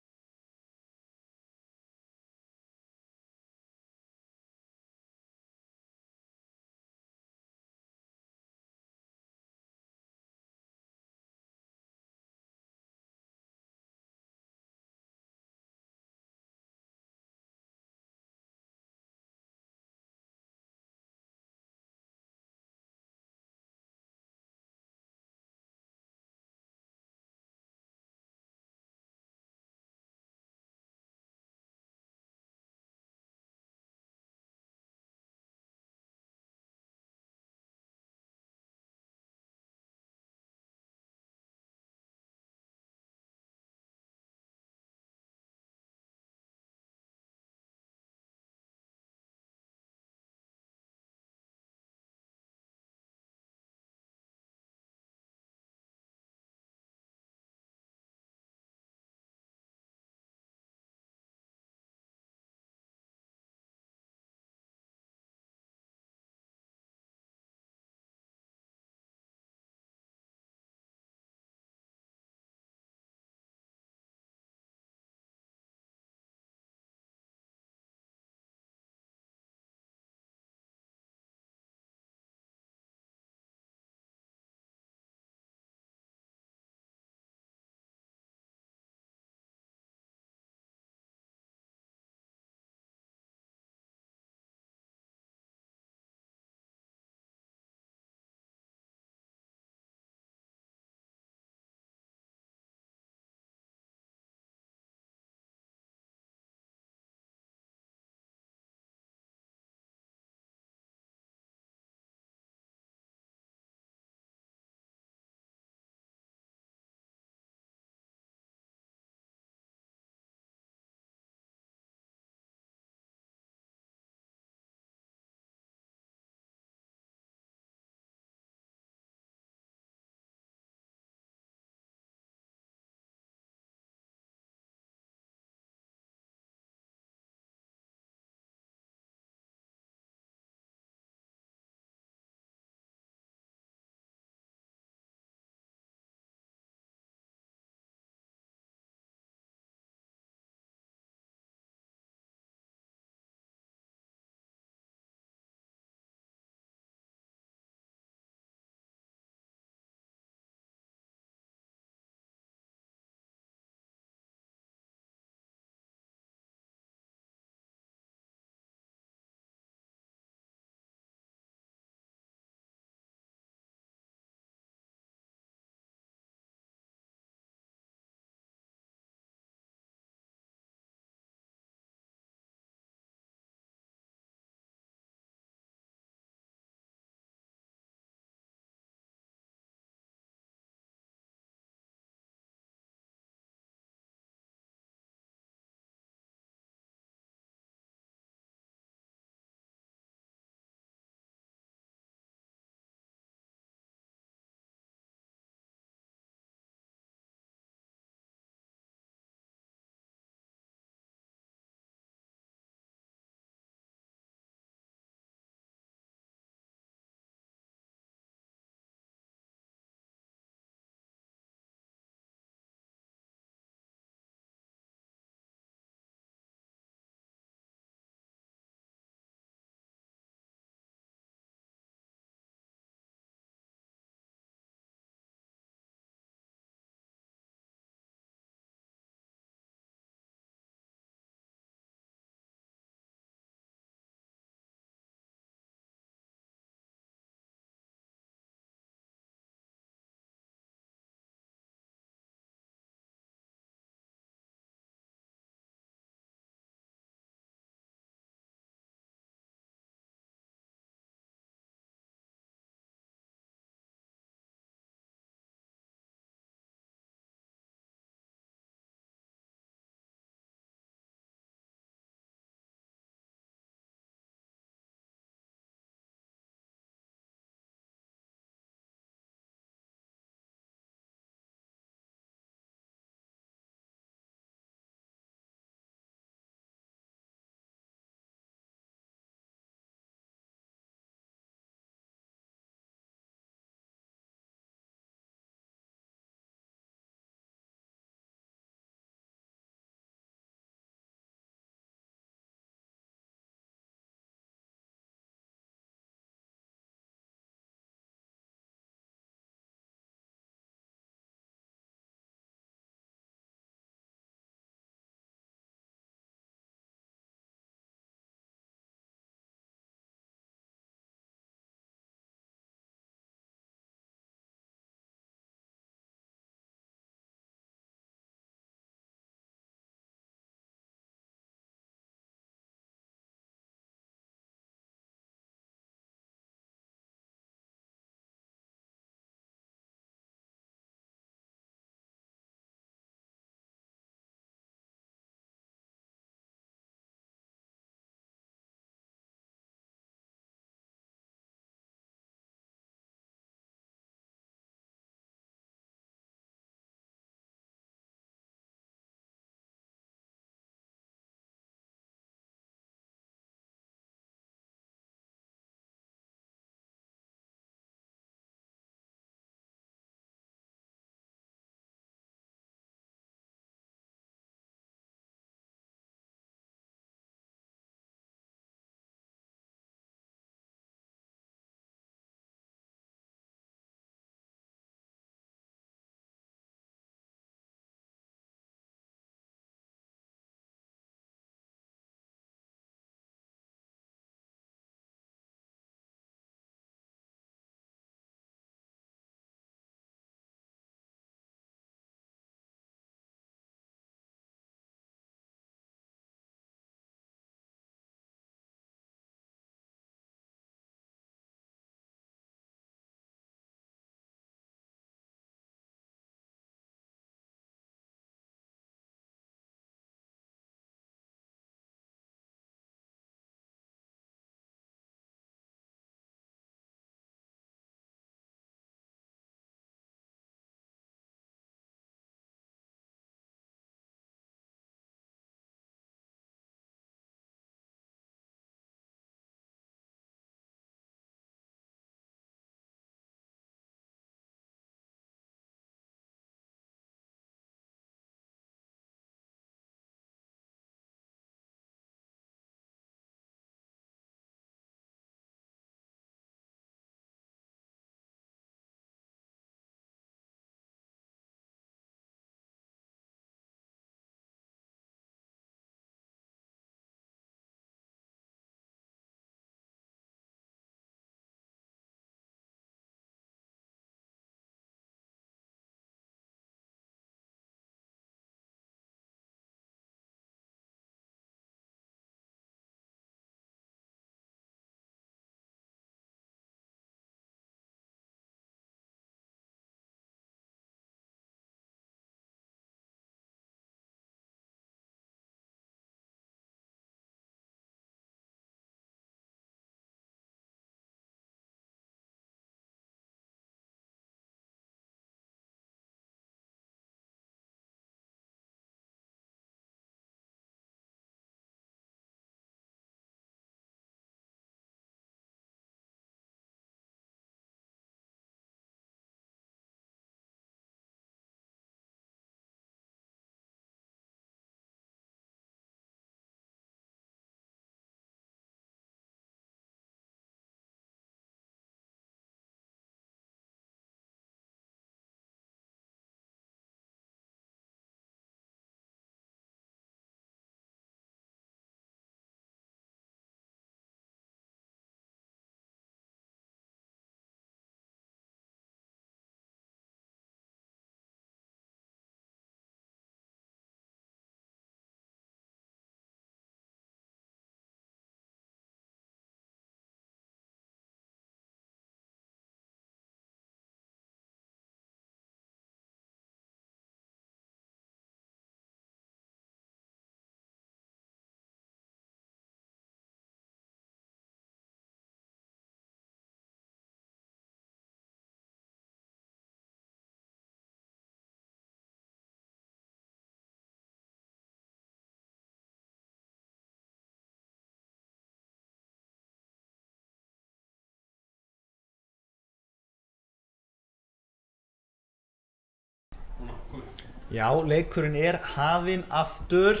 Já, leikurinn er hafinn aftur.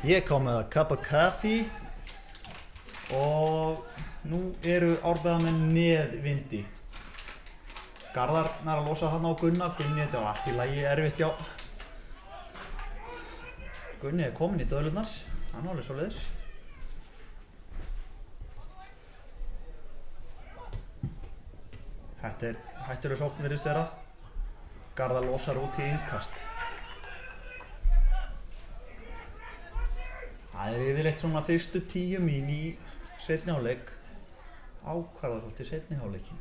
Ég kom með að cup of coffee og nú eru Árbæðamenn með vindi. Garðar nær að losa þarna á Gunna. Gunni, þetta var allt í lagi erfitt, já. Gunni er kominn í döðlurnar, hann var alveg svoleiðis. Þetta er hættuleg sókn virðist vera. Garðar losar út í innkast. Það er yfirleitt svona fyrstu 10 mín í seinni hálfleik. Ákvarðar svolítið seinni hálfleikin.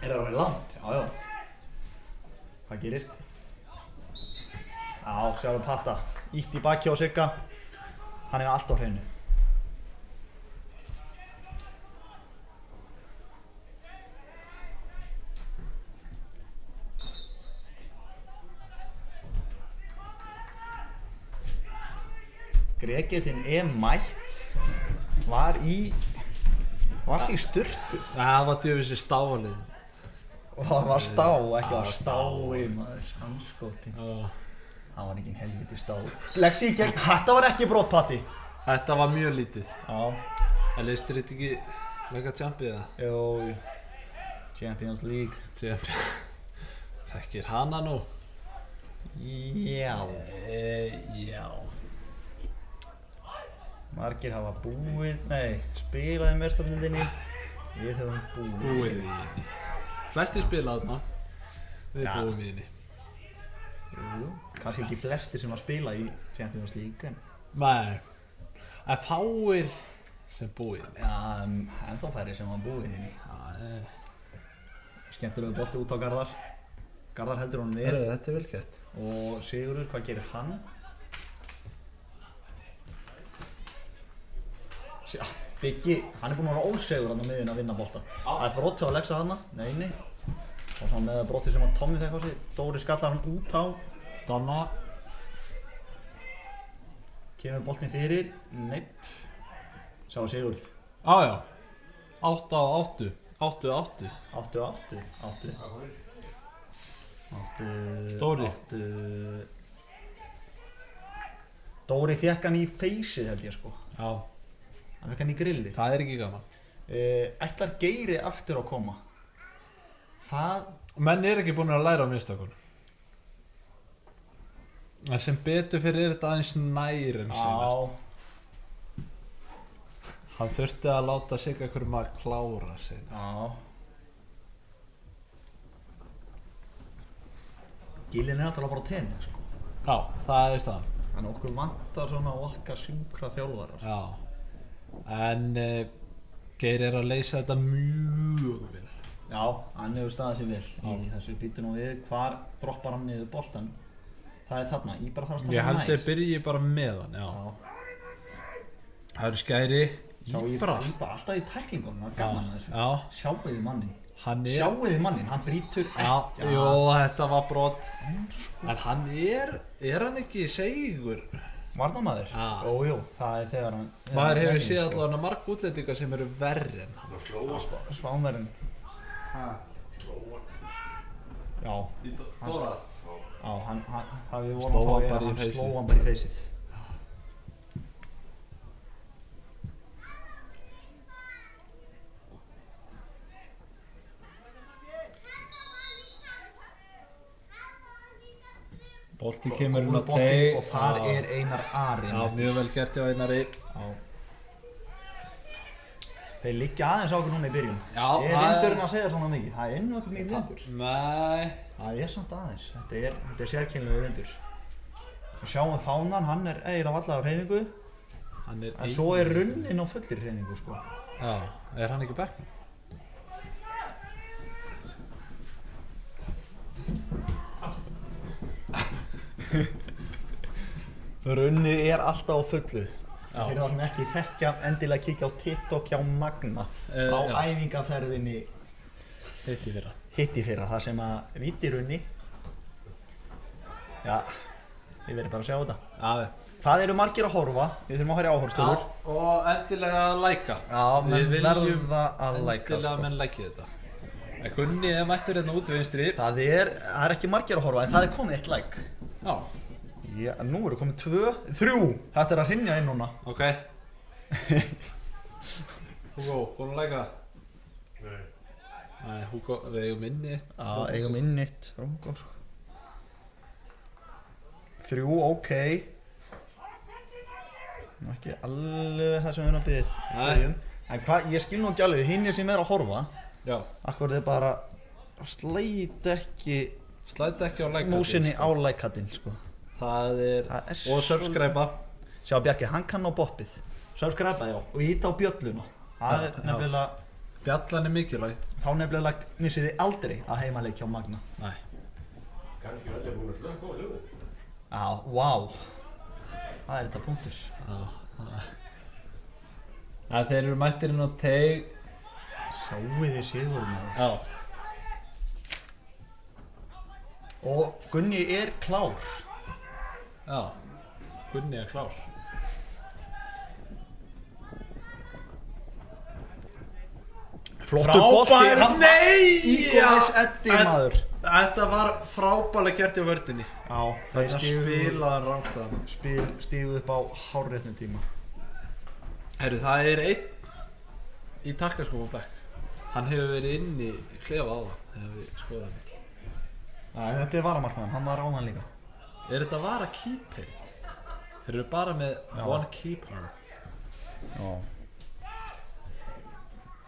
Er það verið langt? Já, já. Hvað gerist? Já, sjáum Patta. Ítt í baki á Sigga. Hann er allt á hreinu. Gregetinn er mætt. Varst í sturtu. Það var djöfisir stávalið. Og það var stá, ekki var stái maður, hanskotinn. Það var ekki helviti stá. Lexi í gegn, þetta var ekki brot, Patti. Þetta var mjög lítið. Já. En leistir þetta ekki mega tjampið það? Jú, Champions League. Þekkir hana nú? Já. Já. Margir hafa spilað í meistardeildinni. Við höfum búið í henni. Flestir spilað þarna. Við búum í henni. Jú, kannski ekki flestir sem að spila í Champions League en... Nei. En fáir sem búið í henni. Já, ennþá færri sem hafa búið í henni. Skemmtilegu bolti út á Garðar. Garðar heldur honum við. Þetta er vel gert. Og Sigurður, hvað gerir hann? Biggi, hann er búinn að vera ósegur hann á miðjunni að vinna bolta. Það er brotið á Alexa þarna, neini. Og svo með brotið sem að Tommy fekk á sig. Dóri skallar hann út á Donna. Kemur boltinn fyrir, neip. Sá Sigurð. Já. 8-8. 8-8. 8-8. Dóri. Dóri fekk hann í feysið held ég sko. Já. Hann fekk hann í grillið. Það er ekki gaman. Ætlar Geiri aftur að koma? Menn er ekki búin að læra á mistökunum. En sem betur fyrir er þetta aðeins nær en seinast. Hann þurfti að láta sig einhverjum að klára seinast. Já. Gillin er náttúrulega bara á tenni sko. Já, það er staðan. Þannig okkur vantar svona okkar sjúkra þjálfarar. Já. En Geir er að leysa þetta mjög vel. Já, hann hefur staðið sér vel í þessu býtu nú við. Hvar droppar hann niður boltan? Það er þarna, ég bara þarf að standa Ég held þeir byrji bara með hann, já. Það eru Skæri. Íbra alltaf í tæklingunum, það er gaman að þessu. Já. Sjáuði mannin. Sjáuði mannin, hann brýtur ekki. Já, jú, þetta var brot. En hann er hann ekki segur? Varnarmaður? Jú, það er þegar hann... Maður hefur séð allavega marg útlendingar sem eru verri en hann. Spánverðin. Já. Í Dóra? Já, við vorum að fá hann sló hann bara í feysið. Bolti kemur inn á teig og þar er Einar Ari. Já, mjög vel gert hjá Einari. Þeir liggja aðeins á okkur núna í byrjun. Já, er vindurinn að segja svona mikið? Það er nokkuð mikið vindur. Nei. Það er samt aðeins. Þetta er sérkennilegu vindur. Við sjáum fánan, hann er eiginlega varla á hreyfingu. En svo er runnin á fullir hreyfingu sko. Já, er hann ekki á bekknum? Runni er alltaf á fullu. Fyrir það sem ekki þekkja endilega kíkja á TikTok hjá Magna frá æfingaferðinni hitt í fyrra, það sem að viti Runni. Já, þið verður bara að sjá þetta. Já. Það eru margir að horfa, við þurfum að fara í áhorfstölur. Já, og endilega að læka. Já, menn verða að læka endilega sko. menn læki þetta. Gunni er mættur hérna út vinstri. Það er ekki margir að horfa en það er komið 1 like. Já. Já, nú eru komið 2, 3. Þetta er að hrynja inn núna. Ok. Hugo, búin að læka? Nei. Nei, Hugo, við eigum inni. Já, eigum inn 1 frá Hugo sko. 3, ok. Nú ekki alveg það sem við erum að byggja. En hvað, ég skil nú ekki alveg, hinnir sem er að horfa. Já. Akkur þið bara slæt ekki á like-hattinn. músinni á like-hattinn sko. Það er svo- og subscribe-a. Sjá Bjarki, hann kann á boppið. Subscribe, já, og íta á bjölluna. Það er nefnilega, Bjallan er mikilvæg. þá nefnilega missið þið aldrei að heimaleik hjá Magna. Nei. Kannski allir búin að slökka á hljóðið. Já, vá. Það er þetta punktur. Það þeir eru mættir inn á teig. Sjáu þið sigur með það. Já. Og Gunni er klár. Já. Gunni er klár. Flottur bolti. Nei! Ígóðis Eddi maður. Þetta var frábærlega gert í vördinni. Já, Þetta spilaðan rámstæðan. Stígu upp á hárréttum tíma. Herru, það er einn í takkaskóm á bekk. Hann hefur verið inn í klefa á það þegar við skoðum þetta. Nei, þetta er varamarkmaðurinn, hann var á hann líka. Er þetta vara keeper? Þeir eru bara með one keeper. Já.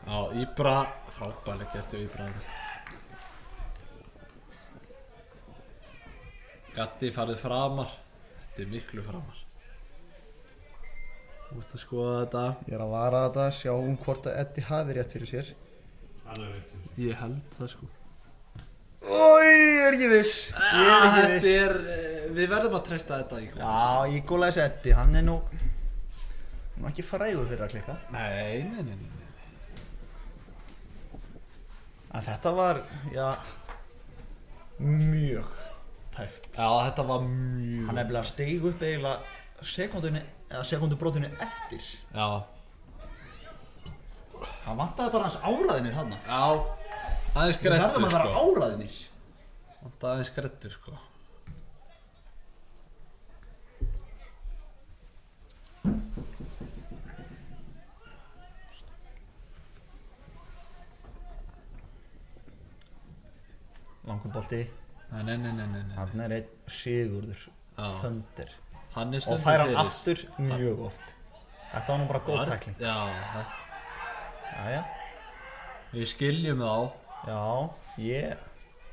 Já, Íbra, frábærlega gert í Íbra. Gatti farið framar. Þetta er miklu framar. Þú ert að skoða þetta. Ég er að vara þetta, sjáum hvort að Eddi hafi rétt fyrir sér. Hann er ekki. Ég held það sko. Ói, ég er ekki viss. Þetta er, við verðum að treysta þetta í. Já, Ígóðis Eddi, hann er nú ekki frægur fyrir að klikka. Nei. En þetta var, já, mjög tæft. Já, þetta var mjög. Hann nefnilega steig upp eiginlega sekundubrótinu eftir. Já. Hann vantaði bara hans áræðinni þarna. Já. Aðeins Við grettur verðum að vera áræðinir. Vantaði aðeins grettur sko. Langubolti. Nei. Hann er einn Sigurður. Já. Þöndir. Hann er Og stundum fær hann aftur mjög oft. Þetta var nú bara góð tækling. Já, Jæja. við skiljum þá. Já,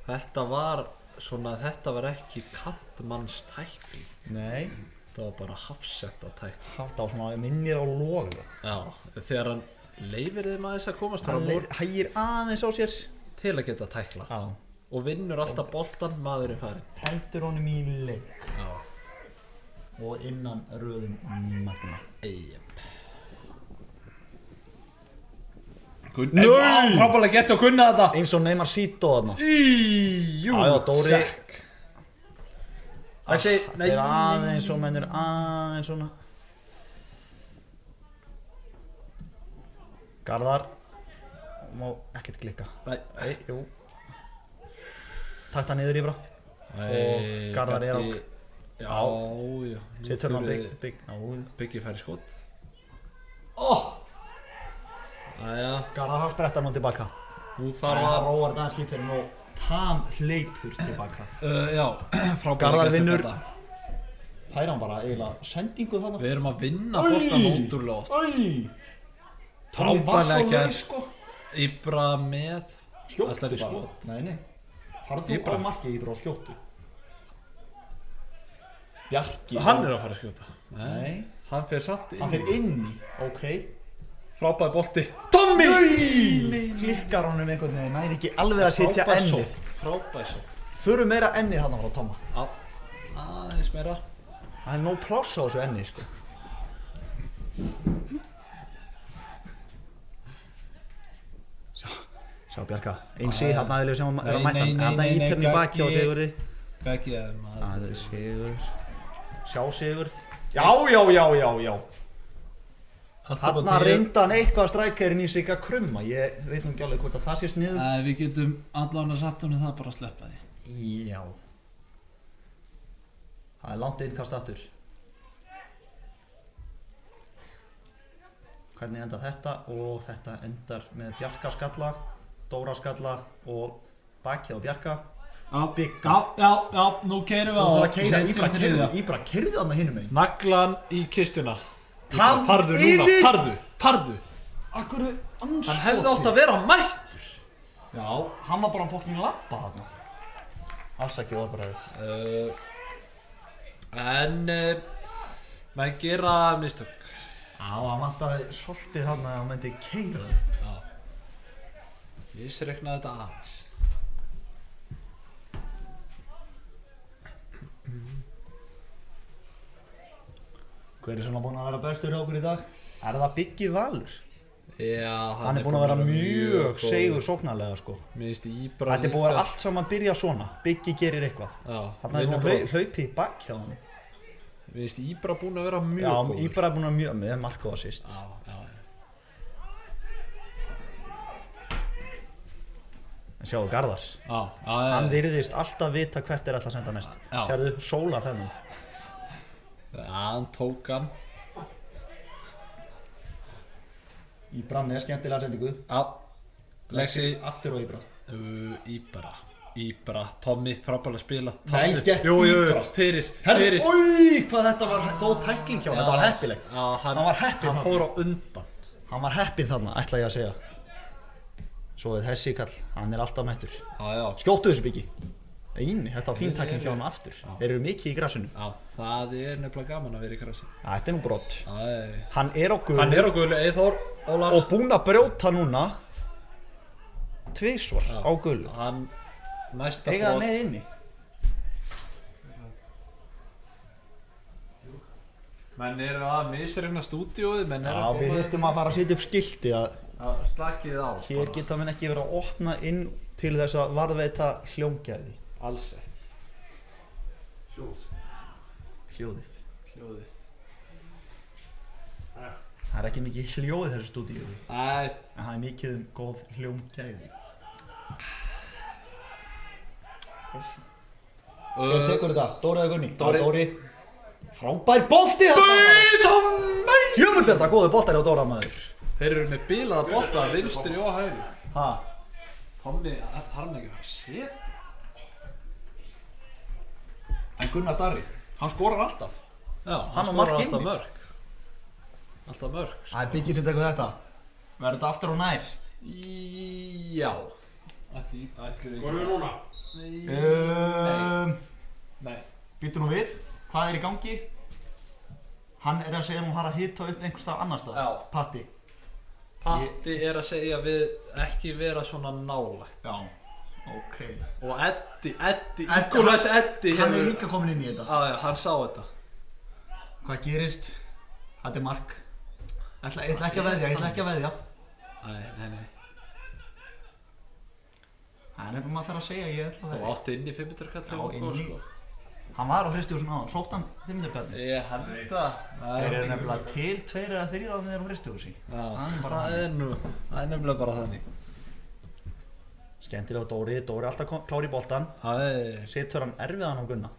Þetta var svona, þetta var ekki kantmanns tækling. Nei. Þetta var bara hafsetta tækling. Haft á svona minnir á loga. Já, þegar hann leifir þeim aðeins að komast Hann fram úr hægir aðeins á sér. til að geta tækla. Já. Og vinnur alltaf boltan, maðurinn farinn. Hendur honum í leik. Já. Og innan röðum Magna. Eyjum. Nei! Frábærlega gett að kunna þetta. Eins og Neymar Sito þarna. Jú, Já, Dóri. Þessi, Þetta er aðeins og mennir aðeins svona. Garðar. Má ekkert klikka. Nei. Jú. Takta niður Íbra. Og Garðar er á. Já. Setur hann bygg. Byggi færi skot. Æja. Garðar har sprettar nú tilbaka. Nú Það þarf að róar danskipirinn og Tam hleypur tilbaka. Já, frábærlega Garðar gert vinnur. þetta. Fær hann bara eiginlega sendingu þarna. Við erum að vinna boltan ótrúlega oft. Tommi var svo Frábærlega laus gert. sko. Íbra með. Skjóttu Ætlar í bara. skot. Nei. Farðu þú Íbra. á markið Íbra og skjóttu. Bjarki. Hann er að fara að skjóta. Nei. Hann fer samt inn. Hann fer inn í. Ok. Frábær bolti. Tommi! Flikkar honum einhvern veginn. Næri ekki alveg að setja ennið. Frábær svo. Þurfum meira ennið þarna frá Tomma. Aðeins meira. Það er nóg pláss á þessu ennið sko. Sjá Bjarka. Einsi hann aðeins sem er að mæta hann. Hann er íterni baki á Sigurði. Beggi eða maður. Það er Sigurð. Sjá Sigurð. Já. Þarna reynda hann eitthvað strækærin í sig að krumma. Ég veit nú ekki alveg hvort að það sé sniðugt. Nei, við getum allavega satt honum það bara að sleppa því. Já. Það er langt innkast aftur. Hvernig enda þetta? Og þetta endar með Bjarka skalla, Dóra skalla og bakið á Bjarka. Bigga. Já, nú keyrum við á. Þú þarf að keyra, Íbra keyrði þarna hinum megin. Naglan í kistuna. Farðu núna, farðu. Akkur anskoti. Hann hefði átt að vera mættur. Já, hann var bara að fokking labba þarna. Alls ekki orðbræðið. Menn gera mistök. Já, hann vantaði svolítið þarna að hann myndi keyra. Já. Ég sreknaði þetta aðeins. Hver er svona búinn að vera bestur hjá okkur í dag? Er það Biggi Valur? Já, Hann er búinn að vera mjög segur sóknarlega sko. Mér finnst Íbra Þetta er búið að vera allt saman að byrja svona. Biggi gerir eitthvað. Já, Þarna er búinn að hlaupi í bakk hjá hann. Mér finnst Íbra búinn að vera mjög Já, góður. Íbra er búinn að vera mjög með mark og assist. Já. En sjáu Garðar. Já. Hann virðist alltaf vita hvert er alltaf að senda næst. Já. Sérðu sólar þennan. Já, hann tók hann. Íbra með skemmtilega sendingu. Já. Lexi. Aftur og Íbra. Íbra. Tommy, frábærlega spila. Vel gert Jú, Íbra. fyrir. Ói, hvað þetta var góð tækling hjá hann. Þetta var heppilegt. Já, hann var heppinn Hann þarna. fór á undan. Hann var heppinn þarna, ætla ég að segja. Svo er þessi kall, hann er alltaf mættur. Já. Skjóttu þessu Biggi. Eini, þetta var fín tækling hjá hann aftur. Þeir eru mikið í grasinu. Já, það er nefnilega gaman að vera í krasi. Þetta er nú brott. Já. Hann er á gulu Hann er á gulu, Eyþór Ólafs. og búinn að brjóta núna tvisvar Já. á gulu. Hann næsta Eiga það meir inni. Menn eru að misreikna stúdíóið, menn eru Já, við þurftum að fara að setja upp skilti að slakið á. hér geta menn ekki verið að opna inn til þess að varðveita hljómgæði. Alls ekki. Hljóðið. Hljóðið. Það er ekki mikið hljóð í þessu stúdíu, Æ, en það er mikið góð hljómgæði. Hver tekur þetta? Dóri eða Gunni? Dóri. Já, Dóri. Frábær bolti þarna! Tommy! Jöfull er þetta góði boltar hjá Dóra maður. Þeir eru með bilaða bolta, vinstri og hægri. Ha? Tommy, hann ekki að setja. En Gunnar Darri, hann skorar alltaf. Já, Hann á skorar mark alltaf inni. mörg. Alltaf mörg. Það er Biggi sem tekur þetta. Verður þetta aftur og nær? Já. Ætli við... Hvorum við núna? Nei. Býtu nú við, hvað er í gangi? Hann er að segja hún har að hita upp einhvers stað annar stað. Já. Patti. Patti er að segja við ekki vera svona nálægt. Já. Ok. Og Eddi, Ígúlas Eddi Hann er líka komin inn í þetta. Já, hann sá þetta. Hvað gerist? Þetta er mark. Ég ætla ekki að veðja, Nei. Það er nefnilega maður þarf að segja, ég ætla að Þú veðja. átti inn í 500 kall. Já, inni. Hann var á fristihúsinu áðan, sótt hann 500 kall. Ég held það. Þeir eru nefnilega til 2 eða 3 á þeir á fristihúsi. Já, Það er bara það er nefnilega bara þannig. Skemmtilega Dóri er alltaf klár í boltan. Setur hann erfiðan á Gunna.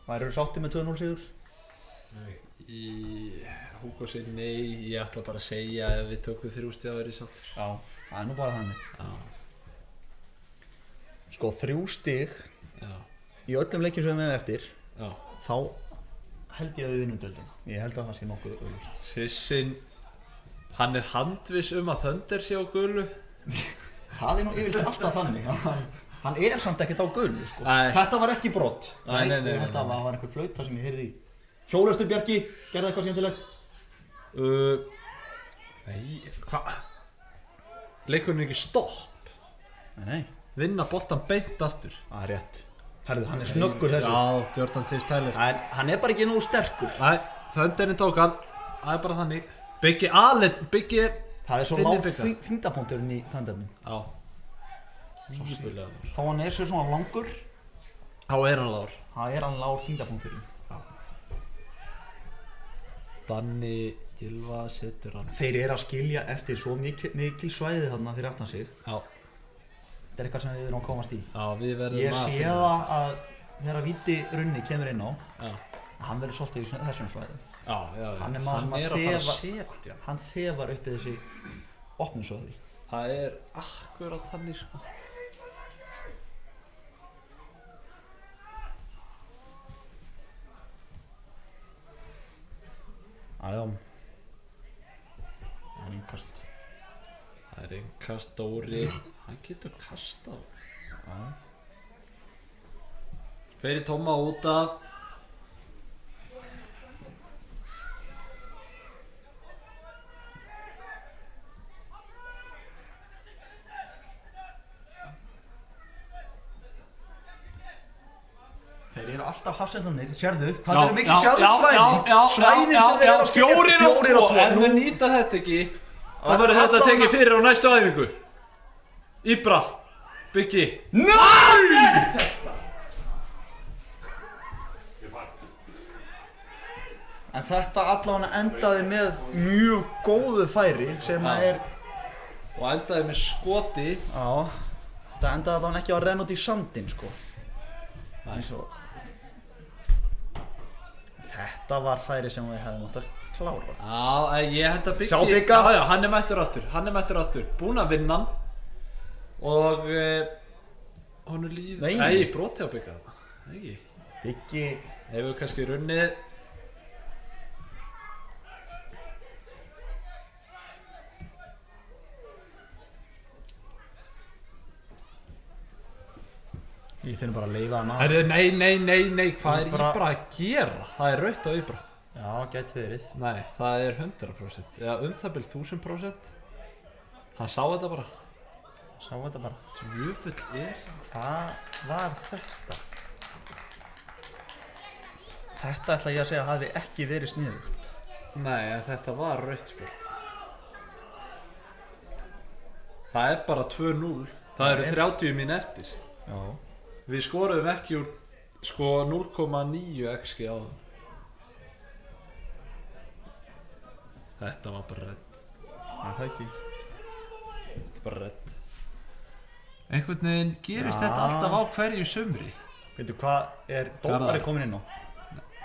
Væru sáttið með 2-0 sigur? Hugo segir nei, ég ætla bara að segja ef við tökum 3 stig að vera í sáttur. Já, það er nú bara þannig. Já. Sko 3 stig Já. í öllum leikjum sem við hefum eftir, Já. þá held ég að við vinnum deildina. Ég held að það sé nokkuð augljóst. Sissin, hann er handviss að Thunder sé á gulu. Það er nú yfirleitt alltaf þannig. Hann er samt ekkert á gulu, sko. Nei. Þetta var ekki brot. Nei. Ég held að það var einhver flauta sem ég heyrði í. Hjólastur Bjarki, gerði eitthvað skemmtilegt? Nei, hvað? Leikurinn er ekki stopp. Nei. Vinna boltan beint aftur. Það er rétt. Herðu, hann er snöggur þessu. Já, Jordan Tiss Tyler. En hann er bara ekki nógu sterkur. Nei, Thunderinn tók hann. Það er bara þannig. Biggi Allen, Biggi... Það er svo Finnur lág Bigga. þyngdapunkturinn í Thundernum. Já. Hífulega. Þá hann er svo svona langur. Þá er hann lágur. Það er hann lár þingdapunkturinn. Danni Gylfa setur hann. Þeir eru að skilja eftir svo mikil svæði þarna fyrir aftan sig. Já. Þetta er eitthvað sem við erum að komast í. Já, við verðum Ég sé það að þegar Víti Runni kemur inn á, Já. hann verður svolítið í þessum svæðum. Já. Hann er maður sem að fara að setja. Hann þefar uppi þessi opnu svæði. Það er akkurat þannig sko. Æjá. Það er innkast. Það er innkast Dóri. Hann getur kastað. Já. Fyrir Tóma út af. Þeir eru alltaf hafsendanir, sérðu? Já, Hvað eru mikið já, sjáðursvæði? já, Svæðin sem þeir eru að skilja eftir 4 og 2. En Nú, við nýta þetta ekki. Það Það verður er þetta allavega- tekið fyrir á næstu æfingu. Íbra. Byggi. NÆ! En þetta allavega endaði með mjög góðu færi sem að er... Og endaði með skoti. Já, þetta endaði allavega ekki að renna út í sandinn, sko. Nei. Eins og... Þetta var færi sem við hefðum átt að klára. Já, ég held að Byggi. Sjá Bigga. Já, hann er mættur aftur. Búinn að vinna hann. Og... honum líður... Nei. broti á Bigga. Ekki. Biggi... Hefur kannski runnið. Ég finnum bara að leiða hana. Nei, hvað er Bara- Íbra að gera? Það er rautt á Íbra. Já, gæti verið. Nei, það er 100%. Eða það bil 1000%. Hann sá þetta bara. Sá þetta bara. Djöfull er. Hvað var þetta? Þetta ætla ég að segja hafi ekki verið sniðugt. Nei, en þetta var rautt spjöld. Það er bara 2-0. Það eru 30 mín eftir. Já. Við skoruðum ekki úr sko 0,9 XG á það. Þetta var bara redd. Það ekki. Þetta er bara redd. Einhvern veginn gerist Já. þetta alltaf á hverju sumri. Veitu hvað er dómari Garðar. komin inn á?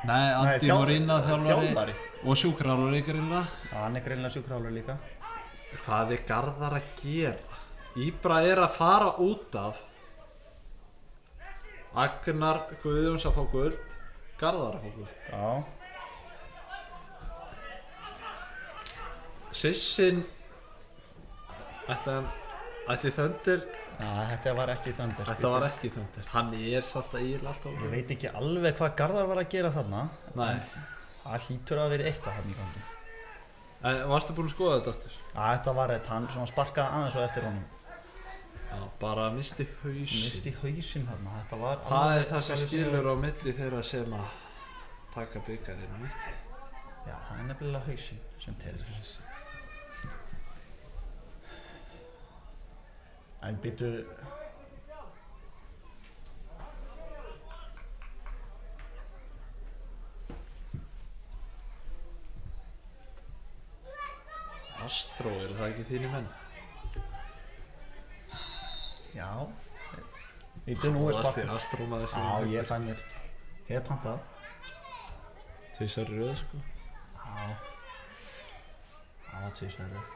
Nei, Andi Morína þjálfari Þjálfari. og sjúkrálfari greinlega. Já, hann er greinlega sjúkrahálfur líka. Hvað er Garðar að gera? Íbra er að fara út af. Agnar Guðjóns að fá guld. Garðar að fá guld. Já. Sissin ætli Þöndir. Já, þetta var ekki þöndir. Þetta var ekki Þöndir. Hann er satt að íla alltaf. Ég veit ekki alveg hvað Garðar var að gera þarna. Nei. Það hlýtur að vera eitthvað þarna í gangi. En varstu búinn að skoða þetta aftur? Já, þetta var eitt, hann svona sparkaði aðeins og eftir honum. Já, bara misti hausinn. Misti hausinn þarna, þetta var... Það er alveg- það sem skilur á milli þeirra sem að taka byggarinn á milli. Já, það er nefnilega hausinn sem telur. En býtu... Astró, eru það ekki þínir menn? Já. Býtu nú er sparkað. Astró maður Já, ég fæ mér. Hef pantað. Tvisar í röð sko. Já. Það var tvisverðið.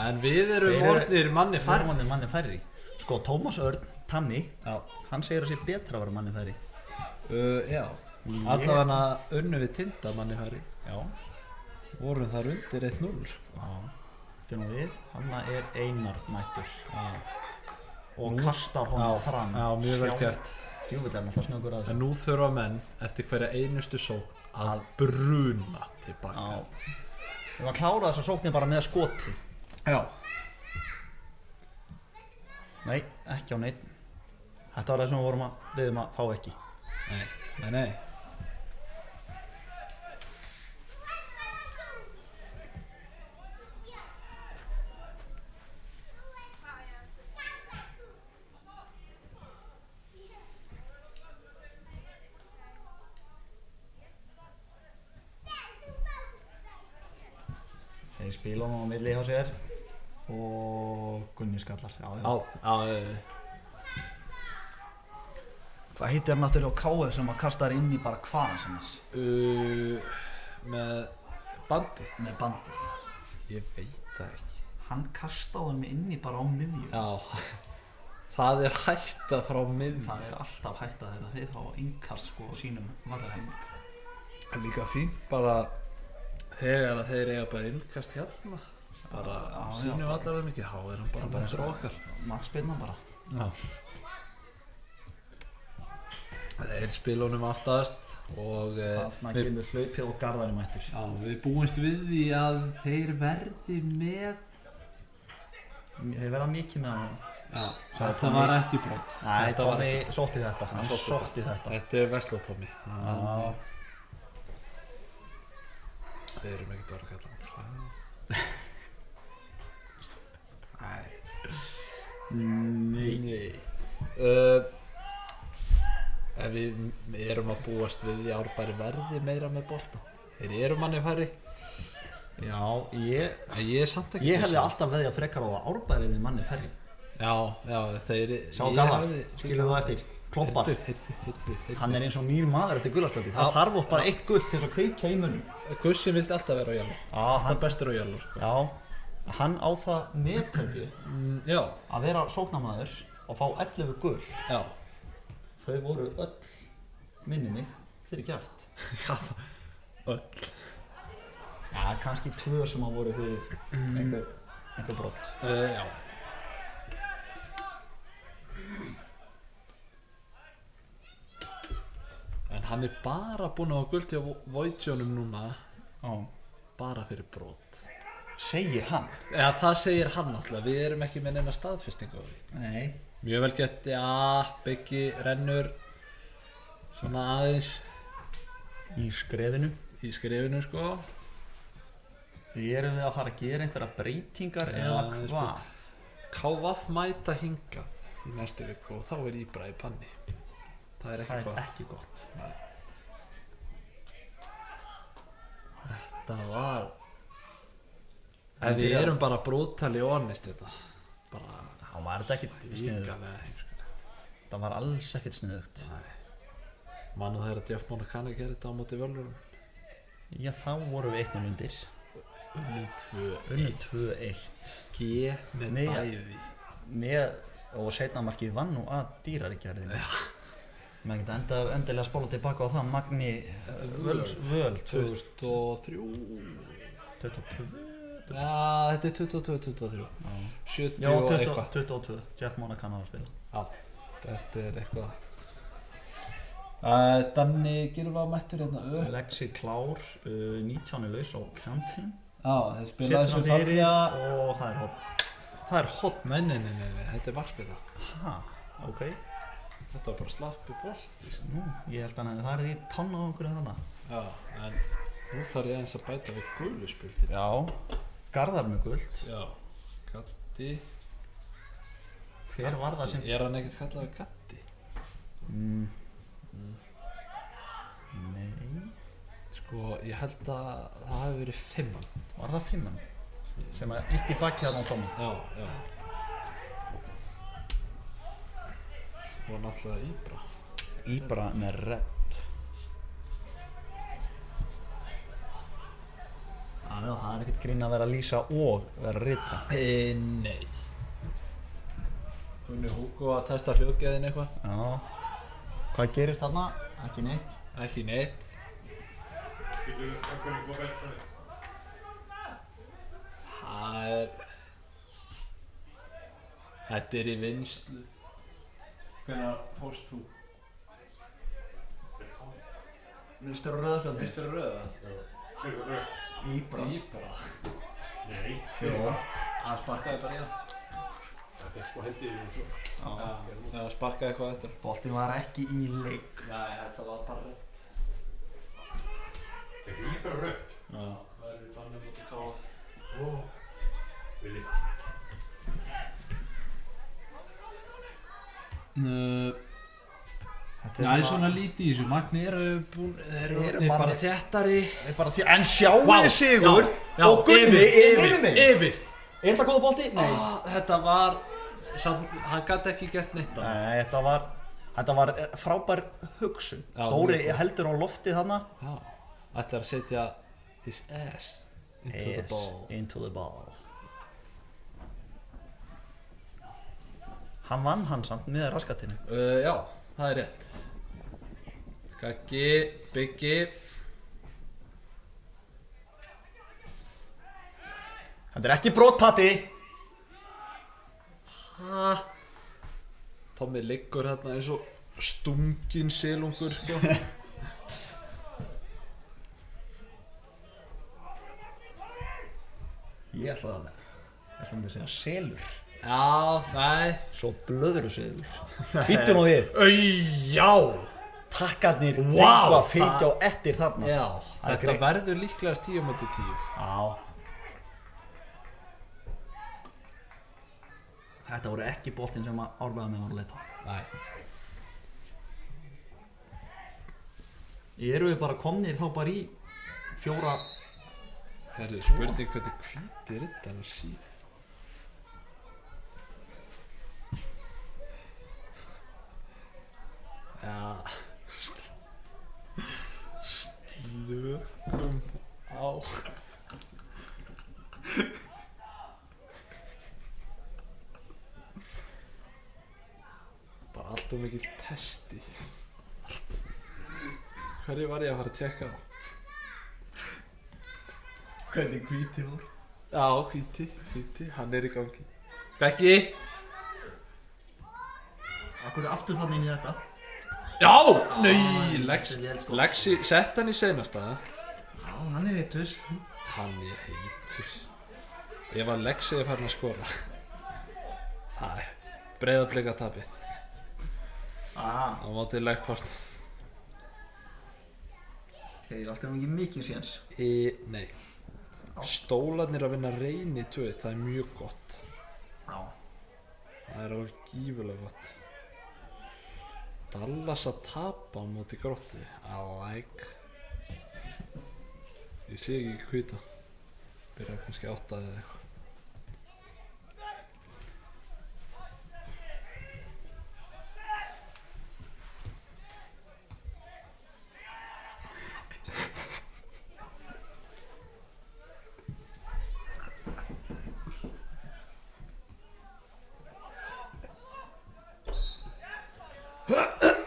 En við erum orðnir manni færri. Færmandir manni færri. Sko, Tómas Örn, Tanni, Já. hann segir að sé betra að vera manni færri. Já. Allavega unnu við Tinda manni færri. Já. Vorum þar undir 1-0 sko. Já. Þetta er nú við. Hanna er Einar mættur. Já. Og kastar honum fram. Já, mjög vel gert. Djúvill er náttúrulega snöggur að En þessu. nú þurfa menn eftir hverja einustu sókn að bruna tilbaka. Já. Við varum að klára þessa sóknir bara með skoti. Já. Nei, ekki á neitt. Þetta var það sem við vorum að biðjum að fá ekki. Nei. spilunum á milli hjá sér og Gunni skallar. Já. Hvað heitir náttúrulega á KF sem að kastar inn í bara hvaðan sem þess? Með bandið? Með bandið. Ég veit það ekki. Hann kastaði hann inn í bara á miðju. Já, það er hætta frá miðju. Það er alltaf hætta þegar þeir fá innkast sko á sínum vallarhelming. Það er líka fínt bara þegar að þeir eiga bara innkast hérna. Bara sínum vallarhelming, þá er hann bara mestur okkar. Markspyrna bara. Já. Þeir spilunum aftast og þarna kemur hlaupið og Garðari mættur. Já, við búumst við því að þeir verði með. Þeir verða mikið með hann. Já, þetta var ekki brott. Nei, Tómi sótti þetta. Hann sótti þetta. Þetta er Vestló-Tómi. Já. Við erum ekkert að vera að kalla hann. Nei. Ef við erum að búast við í Árbæri verði meira með bolta. Þeir eru manni færri. Já, ég samt ekki. Ég hefði alltaf veðjað frekar á að Árbæri við manni færri. Já, þeir... Sá Garðar, skilur þú eftir, kloppar. Heyrðu. Hann er eins og nýr maður eftir gulaspjaldi. Það þarf oft bara eitt gult til þess að kveikja í mönnum. Gussi vildi alltaf vera á Jallo. Alltaf bestur á Jallo, sko. Já, hann á það meðtæki Já. að vera sóknarmaður og fá 11 gul. Já. Þau voru öll, minni mig, fyrir kjæft. Já, öll. Já, kannski 2 sem að voru fyrir einhver brott. Já. En hann er bara búinn að hafa gult hjá Vojtjónum núna, Já. bara fyrir brot. Segir hann? Já, það segir hann náttúrulega, við erum ekki með neina staðfestingu á því. Nei. Mjög vel gett, já, Biggi rennur svona aðeins Í skrefinu. í skrifinu, sko. Erum við að fara að gera einhverja breytingar eða hvað? KVF mæta hingað í næstu viku og þá er Íbra í panni. Það er ekki Það gott. er ekki gott. Þetta var... En við erum bara brutally honest þetta. Bara... Það var þetta ekkert sniðugt. Ígalega heimskulegt. Það var alls ekkert sniðugt. Nei. Manu þegar að Jeff Monacani gerir þetta á móti Völvurum. Já, þá vorum við 1-0 undir. Unnum 2-1. G með Nei. bæði. Og seinna markið vann nú að dýrarigerðinu. Já. Menn geta endilega að spóla tilbaka á það. Magni Völ 2003. 22. Já, þetta er 22-23. 70 Já, og eitthvað. 22. Jeff Monacani að spila. Já, þetta er eitthvað. Danni Gylfa mættur hérna upp. Lexi klár, 19 laus á kantinn. Já, þeir spilaði Setur svo hann fyrir fallega. og það er hotn. Það er hotn. Nei, þetta er varpið það. Ha, ok. Þetta var bara slappi bolti. Nú, ég held að það er því tann á okkur en þarna. Já, en nú þarf ég aðeins að bæta við guluspildi. Já, Garðar með gult. Já, Gatti. Hver var það sem... Er hann ekkert kallaði Gatti? Nei. Sko, ég held að það hafi verið 5. Var það 5? Sem að ítt í bakki þarna á Tómi. Já. Og náttúrulega Íbra. Íbra með redd. Já, það er ekkert grín að vera að lýsa og vera að rita. Nei. Unni Hugo að testa hljóðgæðin eitthvað? Já. Hvað gerist þarna? Ekki neitt. Ekki neitt. Það er... Þetta er í vinnslu. Hvenær fórst þú? Minnstur á rauðarspjaldi. Fyrstur rauða? Íbra. Íbra. Nei. Jó. Hann sparkaði bara í það. Þetta er sko hendið í svo. Það sparkaði eitthvað eftir. Boltinn var ekki í leik. Nei, þetta var bara rauð. Þetta er bara rauð. Já. Það er í banni mútið káða. Vili. Þetta Það er svona lítið í þessu, Magni eru bara þéttari. En sjáu Sigurð og Gunni yfir mig. Yfir. Er þetta góða bolti? Nei. Þetta var, hann gæti ekki gert neitt á. Nei, þetta var frábær hugsun. Já, Dóri mjög gott. heldur á loftið þarna. Já, ætlar að setja his ass Into the ball. Hann vann hann samt með raskatinu. Já, það er rétt. Gaggi, Biggi. Þetta er ekki brotpatti. Tommi liggur hérna eins og stungin silungur sko. Ég ætlaði að segja selur. Já, nei. Svo blöðru selur. Býttu nú við. Já. Takkarnir Vá, fengu að fylgja á eftir þarna. Já, Það er þetta greið. verður líklegast 10/10. Já. Þetta voru ekki boltinn sem að árbæðamenn voru að leita. Nei. Eru við bara komnir þá bara í 4? Herri, spurning hvernig hvíti riddarinn sé. Já. Slökum á. Bara allt of mikill testi. Hverju var ég að fara að tjekka á? Hvernig hvíti voru? Já, hvíti, hann er í gangi. Beggi! Akkur er aftur þannig inn í þetta? Já! Nei, Lexi. Lexi, sett hann í seinasta. Já, hann er heitur. Hann er heitur. Ef að Lexi er farin að skora. Það er Breiðablik að tapja. Á móti Legpost. Þeir alltaf ekki mikið séns. Nei. Stólarnir að vinna Reyni 2, það er mjög gott. Já. Það er alveg gífurlega gott. Dallas að tapa á móti Gróttu. I like. Ég sé ekki hvíta. Byrja kannski 8 eða eitthvað.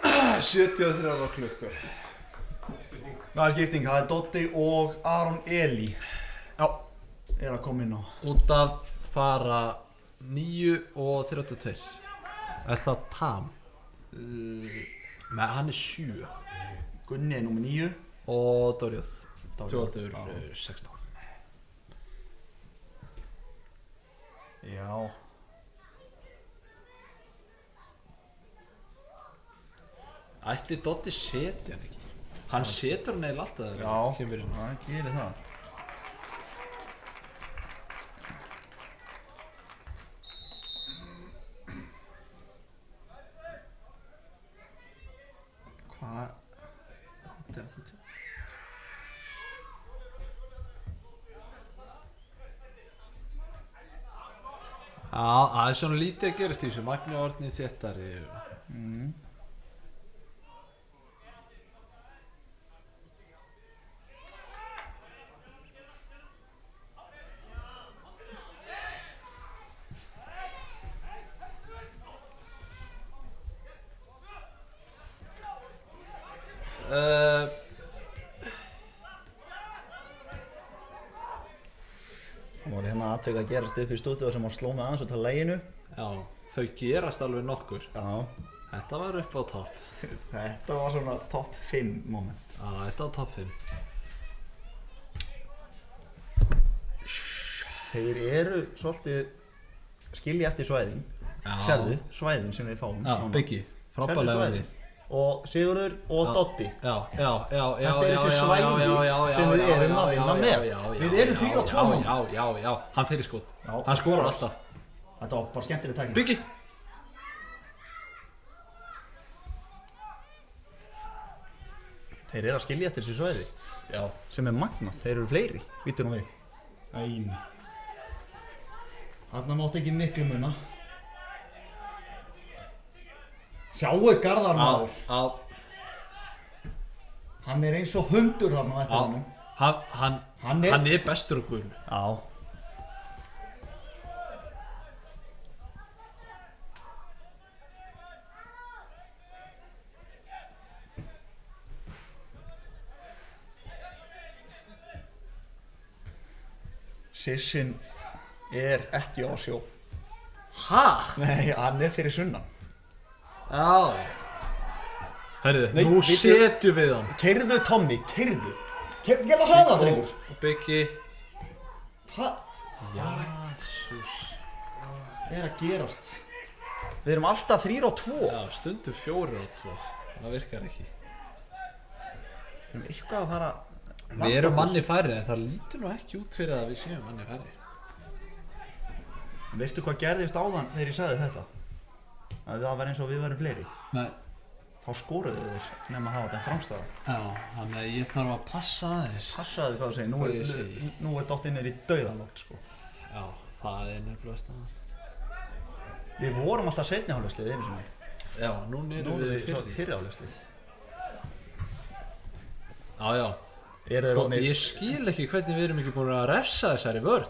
Ah, 73 klukku. Það er skipting, það er Dotti og Aron Eli. Já. Er að koma inn á. Út af fara 9:32. Er það Tam? Nei, hann er 7. Gunni er nummer 9. Og Dórjóð. Dórjóð, 16. Já. Ætti Dotti setja hann ekki? Hann setur hann eiginlega alltaf þegar hann kemur inn. Já, það gerir það. Hvað? Þetta er þetta. Já, það er svona lítið að gerast í þessu. Magni og Árni þéttari. Það voru hérna atvik að gerast upp í stúdíu sem var sló með aðeins út af leginu. Já, þau gerast alveg nokkur. Já. Þetta var upp á topp. Þetta var svona topp 5 moment. Já, þetta var topp 5. Þeir eru svolítið skilja eftir svæðin. Sérðu svæðin sem við fáum. Já, Biggi. Frábærlega svæðin. Og Sigurður og Dotti. Já. Þetta er þessi svæði sem við erum að vinna með. Við erum 3 á 2. Já, hann fyrir skot. Já. Hann skorar alltaf. Þetta var bara skemmtileg tækling. Biggi. Þeir eru að skilja eftir þessi svæði Já. sem er magnað, þeir eru fleiri, vítur nú við. Æn. Þarna mátti ekki miklu muna. Sjáu Garðar maður. Á. Hann er eins og hundur þarna á eftir honum. Hann er bestur og guðn. Já. Sissin er ekki á sjó. Ha? Nei, hann er fyrir sunnan. Já. Herðu, Nei, nú við- setjum við hann. Keyrðu Tommy, keyrðu. Ég var hraða, drengur. Og Biggi. Hvað Jæsus. er að gerast? Við erum alltaf 3 og 2. Já, stundum 4 og 2. Það virkar ekki. Við erum eitthvað að fara. Við erum manni færri en það lítur nú ekki út fyrir að við séum manni færri. Veistu hvað gerðist áðan þegar ég sagði þetta? Að það var eins og við værum fleiri. Nei. Þá skoruðu þeir nema að hafa þetta framstæða. Já, þannig að ég þarf að passa aðeins. Passaðu hvað þú segir, Hvað ég segi. nú er dóttin í dauðanótt sko. Já, það er nefnilega staðan. Við vorum alltaf seinni hálfleislið einu sinni. Já, núna Nú erum erum við við fyrri. fyrri hálfleislið. Já, já. Eru þeir Og orðnir ég skil ekki hvernig við erum ekki búin að refsa þessari vörn.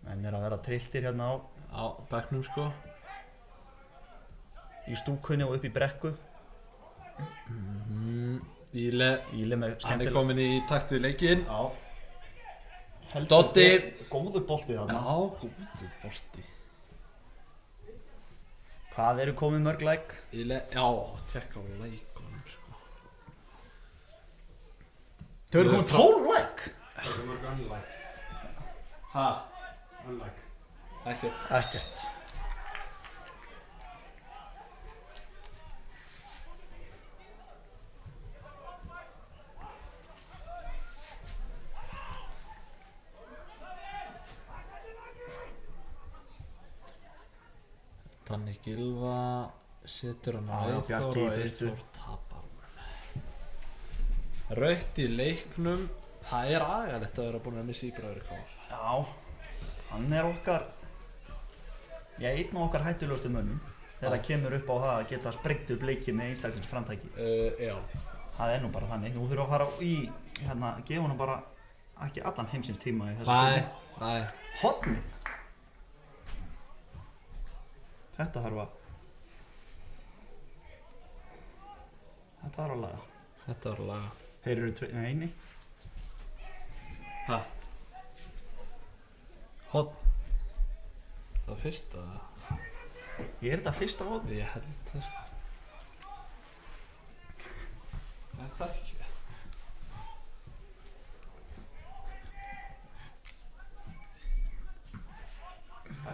menn er að vera trilltir hérna Á bekknum sko. í stúkunni og upp í brekku. Íle, Íli með hann er skemmtileg. komin í takt við leikinn. Já. Heldur Doddi. góður bolti Já, þarna. góður bolti. Hvað eru komið mörg læk? Íle, já, tjekka á leikunum sko. Þau eru komið 12 læk. Það er mörg unlike. Ha? Unlike. Ekkert. Ekkert. Danni Gylfa setur hann á Já, já, Eyþór Bjarki í og burtu. Eyþór tapar honum. Rautt í leiknum. Það er agalegt að vera búin að missa Íbræður KF. Já, hann er okkar, já, einn af okkar hættulegustu mönnum þegar það kemur upp á það að geta sprengt upp leikið með einstaklega framtæki. Já. Það er nú bara þannig. Nú þurfum við að fara í, hérna, gefa hann bara ekki allan heimsins tíma í þessu Nei, nei. Hotnið. Þetta þarf að laga. Þetta var að laga. Þeir eru eini. Ha? Hot. Það var fyrsta. Ég er þetta fyrsta hotn. Ég held það sko. Er það ekki?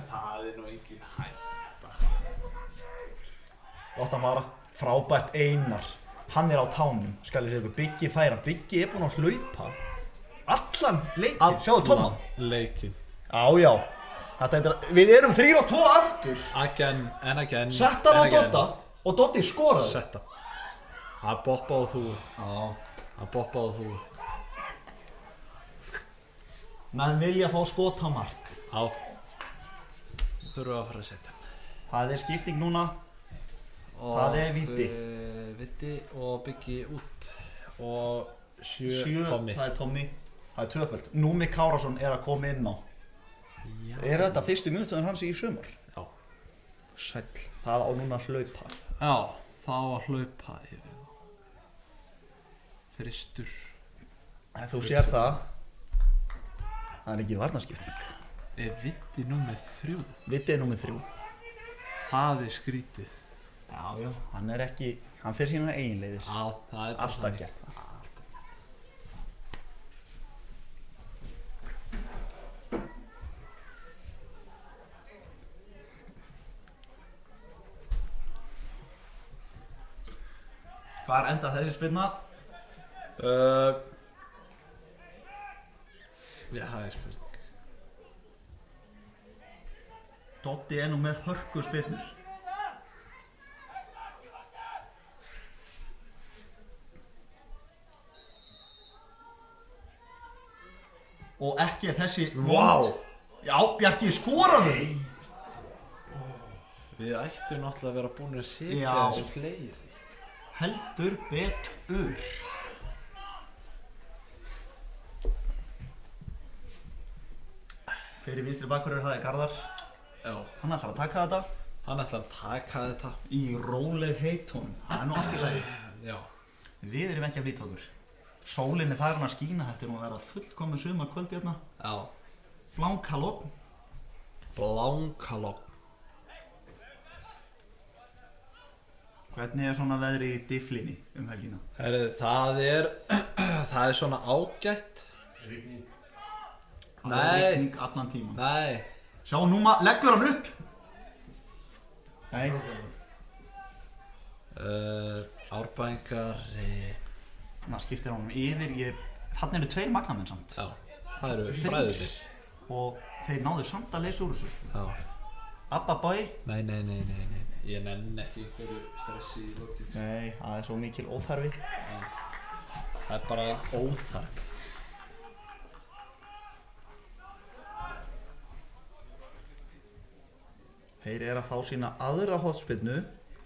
Það er nú engin hætta. Látt hann fara. Frábært Einar. Hann er á tánum. Skal ég segja ykkur, Biggi færa. Biggi er búinn að hlaupa allan leikinn. Sjáðu Tóma. Leikinn. Já. Við erum 3 og 2 aftur. Again and again. Sett hann á and again. Dodda og Doddi skoraði. Setta. Það boppaði þú. Já. Það boppaði þú. Menn vilja fá skot á mark. Já. Þurfum við að fara að setja. Það er skipting núna. Það er víti. Víti og Biggi út. Og 7, Tommy. það er Tommy. Það er tvöföld. Númi Kárásson er að koma inn á. Já. Er þetta fyrstu mínútuðin hans í sumar? Já. Sæll. Það á núna að hlaupa. Já, þá að hlaupa yfir þá. Þristur. En þú sér það. Það er ekki varnarskipting. Er Vitti númer 3? Vitti er númer 3. Það er skrítið. Já. Hann er ekki, hann fyrir sína eiginleiðir. Já, það er bara Alltaf þannig. gert það. Hvar enda þessi spilna? Já, það er spurning. Doddi er nú með hörku spilnur. Og ekki þessi vond. Já, Bjarki, skoraðu. Við ættum náttúrulega að vera búin að setja Já. þessu fleiri. Heldur betur. Hver í vinstri bakvörður, það er Garðar. Já. Hann ætlar að taka þetta Hann ætlar að taka þetta. í róleg heitónum. Það er nú allt í lagi. Já. Við erum ekki að flýta okkur. Sólin er farin að skína, þetta er nú að vera fullkomið sumarkvöld hérna. Já. Blankalogn. Blankalogn. Hvernig er svona veðri í Difflinni helgina? Herri, það er svona ágætt. Rigning. Það er Nei. rigning allan tíman. Nei. Sjá, nú leggur hann upp. Nei. Árbæingar. Það skiptir honum yfir. Þannig eru 2 magnamenn samt. Já. Það eru Þrír. fræðurinn. Og þeir náðu samt að leysa úr þessu. Já. Abba Boy. Nei. Ég nenni ekki einhverju stressi í lokin. Nei, það er svo mikil óþarfi. Það er bara óþarf. Þeir eru að fá sína aðra hotspinnu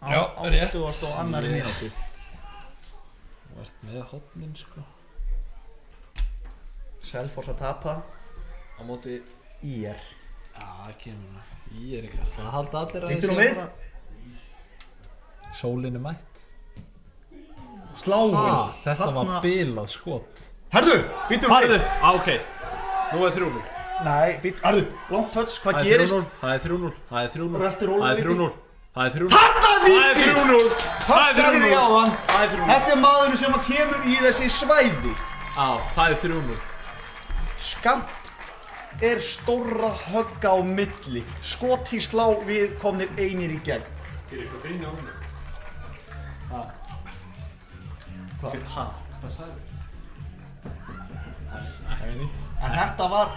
á Já, rétt. 80 og annari mínútu. Þú varst með hotnin sko. Selfoss að tapa. Á móti. IR. Já, ekki núna. Ég er ekki. Það halda allir að Bíddu nú við. Sólin er mætt. Sláin. Þetta var bilað skot. Herðu, býttu nú við. Ok. Nú er 3-0. Nei, herðu, long touch, hvað gerist? Það er 3-0. Það er 3-0. Röltir rólega Það er viti. 3-0. Það er 3-0. Þarna Það er víti! 3-0. Það sagði ég á hann. Það er 3-0. Þetta er maðurinn sem að kemur í þessi svæði. Já, það er 3-0. Skammt er stórra högga á milli. Skot í slá við komnir einir í gegn. Gerir svo gríni á henni. Hvað? Hvað sagði En þetta var,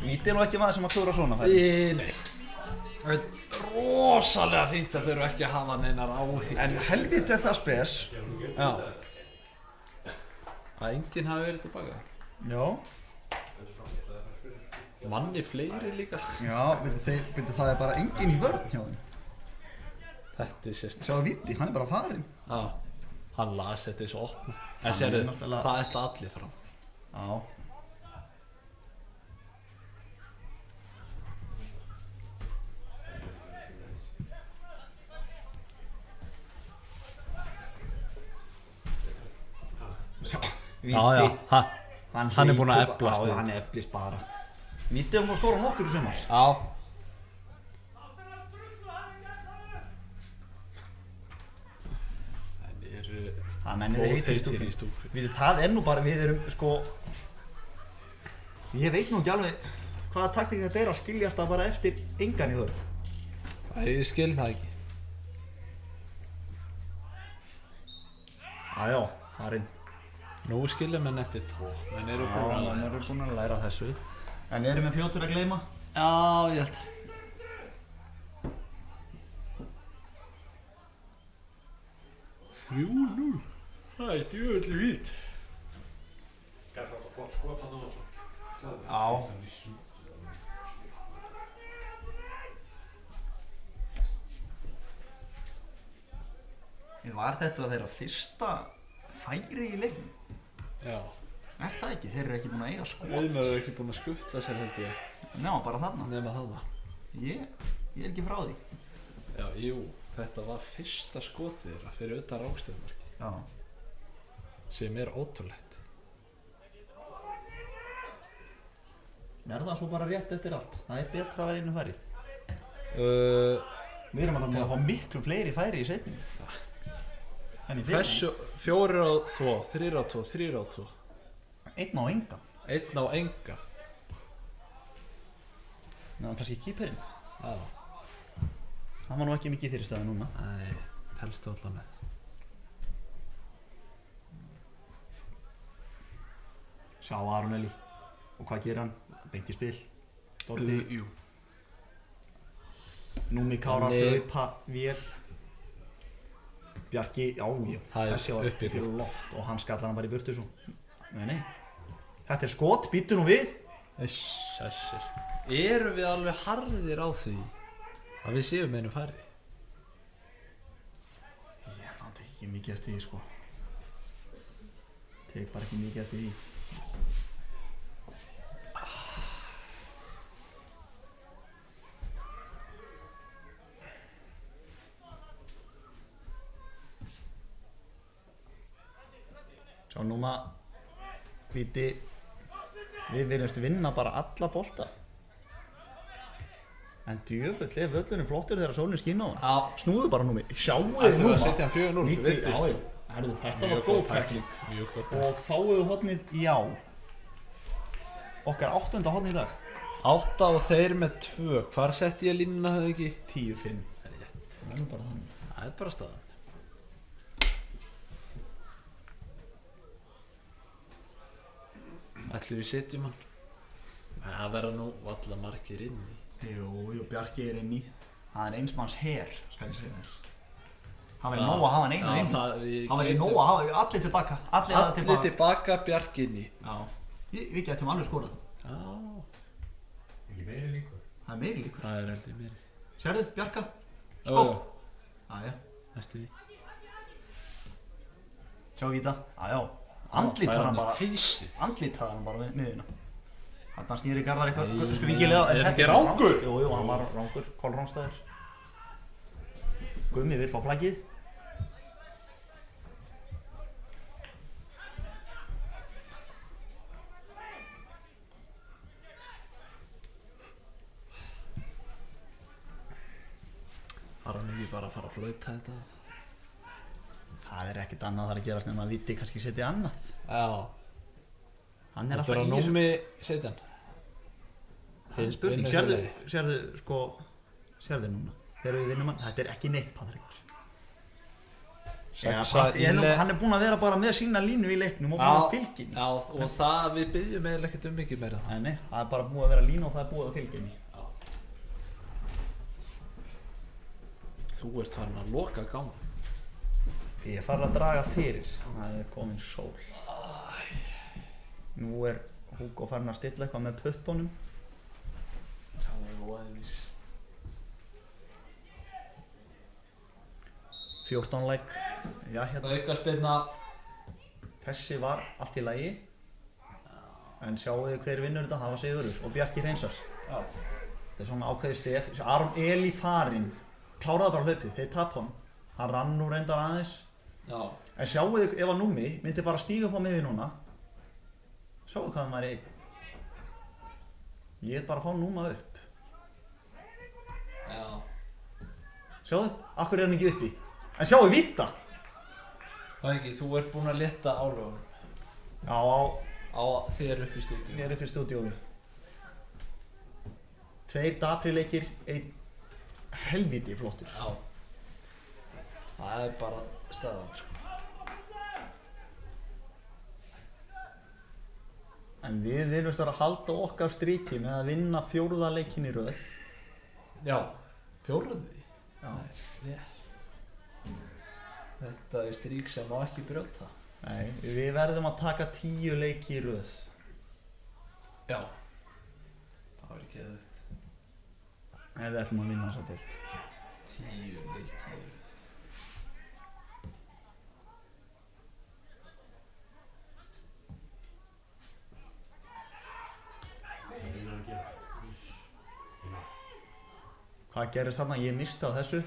vítið nú ekki maður sem að klúra svona færi. Nei. Það er rosalega fínt að þau eru ekki að hafa neinar áhyggjur. En helviti er það spes. Já. Að enginn hafi verið tilbaka. Já. Manni fleiri líka. Já, byrju það er bara enginn í vörn hjá þeim. Þetta er sérst. Sjáðu víti, hann er bara farinn. Já. Hann las þetta í svo opna. En Hann er sérðu, náttúrulega- það ætla allir fram. Já. Sjá, víti. Já. Hann er búinn að hleypur eflast bara- Já, við. hann eflist bara. Víti er hún að skora nokkur í sumar. Já. En eru Það menn eru heitir í stúkunni. stúkunni. Víti, það er nú bara, við erum sko. Ég veit nú ekki alveg hvaða taktík þetta er að skilja alltaf bara eftir engan í vörn. Ég skil það ekki. Jájá, farinn. Nú skilja menn eftir 2. Menn eru búin að Menn eru búin að læra þessu. En erum við fljótur að gleyma? Já, ég held. 3-0. Það er djöfulli vít. Gæði þetta flott skot hann og svo. Já. Var þetta þeirra fyrsta færi í leiknum? Já. Er það ekki? Þeir eru ekki búin að eiga skot. Einar er ekki búin að skuttla sér held ég. Nema bara þarna. Nema þarna. Ég er ekki frá því. Já, jú. Þetta var fyrsta skotið þeirra fyrir utan rákstöðumarki. Já. Sem er ótrúlegt. Er það svo bara rétt eftir allt? Það er betra að vera einu færi. Við erum að fá miklu fleiri færi í seinni. En í fyrri. Hversu 4-2, 3-2, 3-2. Einn á engan. Einn á enga. Ná, kannski kýperinn. Já. Það var nú ekki mikið fyrirstæði núna. Nei, telst það alltaf með. Sjá Aron Eli. Og hvað gerir hann? Beint í spil. Doddi. Jú. Númi Kára Þannig- hlaupa vél. Bjarki, já, Það er þessi var upp í upp í loft. loft og hann skallar hann bara í burtu svo. Nei. Þetta er skot, býttu nú við. Þessir. Erum við alveg harðir á því að við séum einu færri? Ég held að hann tek ekki mikið eftir því sko. Tek bara ekki mikið eftir því. Sjá núna Víti, við viljumst vinna bara alla bolta. En djöfull er völlurinn flottur þegar sólin skín á hann. Já. Snúðu bara númi, sjáu þið Ætlum við núna. að setja hann 4-0, Víti, Víti? já, herðu, þetta var Mjög góð góð tækling. Mjög góð tækling. Og fáið hotnið já. Okkar 8. hotnið í dag. 8 og þeir með 2. Hvar setti ég línuna höfðu ekki? 10-5. Rétt. Það er bara þannig. Það er bara staðan. Ætlum við setjum hann? Það verða nú valla margir inn í. Jú, Bjarki er inn í. Það er einsmanns her, skal ég segja þess. Hann verður nóg að hafa hann einu inn. Hann verður nóg að hafa allir tilbaka. Allir tilbaka, Bjarki inn í. Já. Við getum alveg skorað. Já. Ekki meiri líkur. Það er meiri líkur. Það er heldur meiri. Sérðu, Bjarka? Jó. Skó. Aja. Næstu því. Sjá Víta. Aja. Andlítar hann bara. Feysið. Andlítar hann bara miðina. Þannig að snýri Garðar eitthvað skringilega. Er þetta ekki rangur? Jú, hann var rangur. Kolrángstæður. Gummi vill fá flaggið. Var hann ekki bara að fara að flauta þetta? Það er ekkert annað þar að gerast nema að Víti kannski setja annað. Já. Hann er Þetta er alltaf á í þessu. númi setjan. Það er spurning, sérðu núna, þegar við vinnum hann, þetta er ekki neitt Patrik. Hann er búinn að vera bara með sína línu í leiknum og búinn að fylgja henni. Já, og það, við byggjum eiginlega ekkert mikið meira það. Nei, það er bara búið að vera línu og það er búið að fylgja henni. Þú ert farin að loka gáma. Ég er farin að draga fyrir, það er komin sól. Nú er Hugo farin að stilla eitthvað með puttunum. Það er óæðis. 14 leik. Já, hérna. Aukaspyrna. Þessi var allt í lagi. En sjáu þið hver vinnur þetta, það var Sigurður og Bjarki Hreinsar. Já. Þetta er svona ákveðið stef. Aron Eli farinn. Kláraði bara hlaupið, þeir tap hann. Hann rann nú reyndar aðeins. Já. En sjáu þið ef að Númi myndi bara stíga upp á miði núna. Sjáu hvað hann væri einn. Ég er bara að fá Núma upp. Já. Sjáu, akkur er hann ekki uppi. En sjáu Víta. Það ekki, þú ert búinn að leta álöfunum. Já, Á þér upp í stúdíu. ég er upp í stúdíói. 2 dapri leikir, 1 helviti flottur. Já. Það er bara staðan, sko. En við viljumst vera að halda okkar striki með að vinna 4. leikinn í röð. Já. 4. Já. Rétt. Þetta er strík sem má ekki brjóta. Nei, við verðum að taka 10 leiki í röð. Já. Það var ekki eðvögt. Ef við ætlum að vinna þessa deild. 10 leikir. Það er að gera. Hvað gerist þarna? Ég misti á þessu.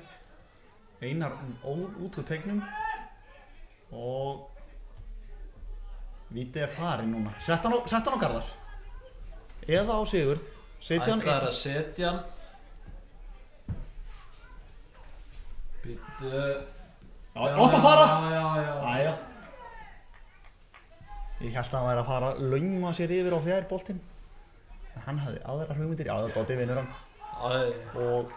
Einar út úr teiknum. Og Víti er farinn núna. Sett hann á Garðar. Eða á Sigurð. Setja hann Ætlar að setja hann. Býttu. Já, átt að fara! Já. Æja. Ég held að hann væri að fara að lauma sér yfir á fjær boltinn. En hann hafði aðrar hugmyndir. Já, Doddi vinnur hann. Æ, Og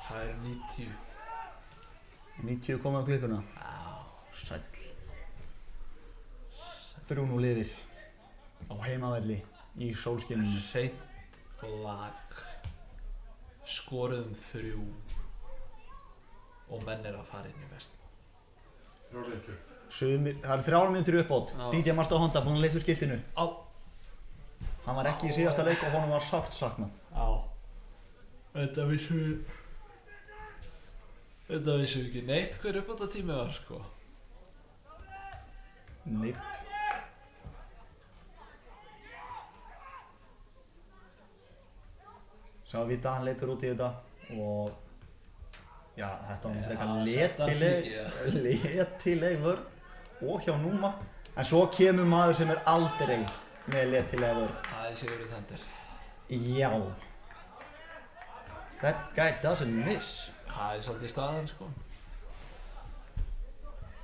það er 90. 90 komið á klikkuna. Sæll. 3-0 yfir. Á heimavelli. Í sólskininu. Hreint lag. Skoruðum 3. Og menn er að fara inn í vest. 3 leikir. Það eru 3 mínútur í uppbót. Já. DJ Master Honda búinn að leysa úr skiltinu. Á. Hann var ekki í síðasta leik og honum var sárt saknað. Já. Þetta vissum við ekki neitt hver uppbótartími var, sko. Nipp. Sá að vita hann leipur út í þetta og já, þetta var frekar letileg vörn og hjá Núma. En svo kemur maður sem aldrei með letilega vörn. Það Sigurður Þendir. Já. That guy doesn't miss. Það svolítið staðan, sko.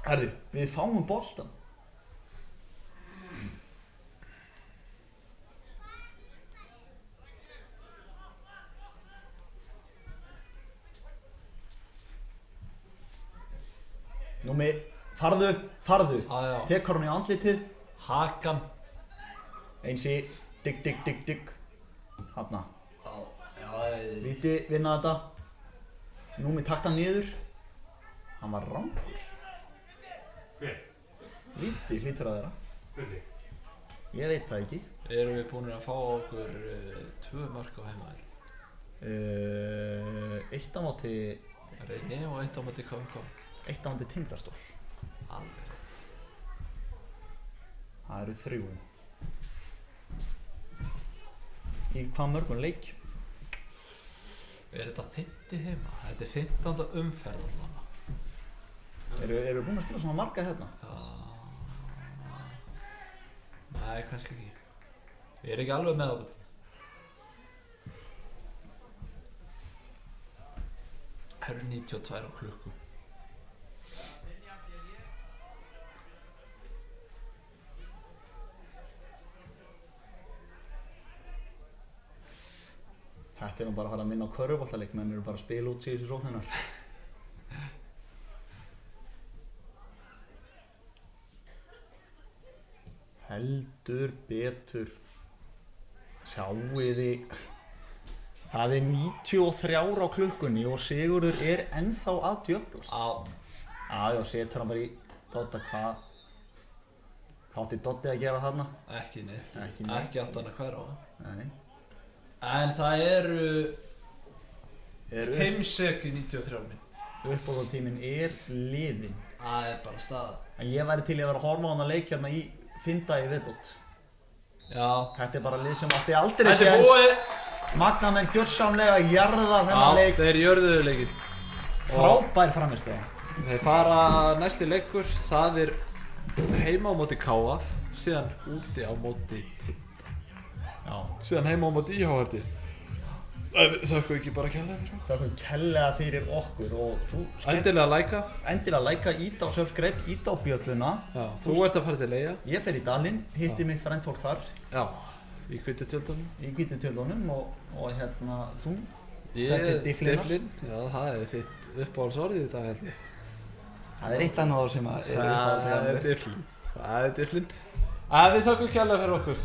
Herðu, við fáum boltan. Númi, farðu. Já. Tekur hann í andlitið. Hakan. Einsi, digg. Hanna. Já. Víti vinna þetta. Númi takt hann niður. Hann var rangur. Hver? Víti hlýtur að þeirra. Hvernig? Ég veit það ekki. Erum við búin að fá okkur 2 mörk á heimaðil? 1 á móti Reyni og 1 á móti KVK. 1 á móti Tindastól. Alveg. Það eru 3. Í hvað mörgum leikjum? Er þetta 50 heima? Þetta er 15. umferð allavega. Eru búin að spila svona marga hérna? Já. Nei, kannski ekki. Ég er ekki alveg með á þetta. Það eru 92 á klukku. Þetta er nú bara að fara að minna á körfuboltaleik, menn eru bara að spila út síðustu sóknirnar. Heldur betur. Sjáiði. Það er 93 á klukkunni og Sigurður er ennþá að djöflast. Já, setur hann bara í Dodda. Hvað átti Doddi að gera þarna? Ekki neitt. Ekki Ekki átt hann að hverfa. Nei. En það eru 5 sek í 93 minn. Uppbótartíminn er liðinn. Það er bara staða. En ég væri til í að vera að horfa á hana leik hérna í 5 dagi viðbót. Já. Þetta er bara lið sem átti aldrei Þetta er búið. Magnamenn gjörsamlega jarða þennan leik. Þeir jörðuðu leikinn. Frábær frammistöð. Þeir fara næsti leikur, það er heima á móti KF, síðan úti á móti Tinda. Já. Síðan heima á móti IH held ég. Þökkum ekki bara kærlega fyrir okkur. Þökkum kærlega fyrir okkur og þú Endilega læka, íta á subscribe, íta á bjölluna. Já, þú ert að fara til Eyja. Ég fer í Dalinn, hitti mitt frændfólk þar. Já, í hvítu tjöldunum. Í hvítu tjöldunum og hérna þú. Þetta er difflinar. Já, það er þitt uppáhaldsorðið í dag held ég. Það er eitt annað sem er Það er difflin. Við þökkum kærlega fyrir okkur.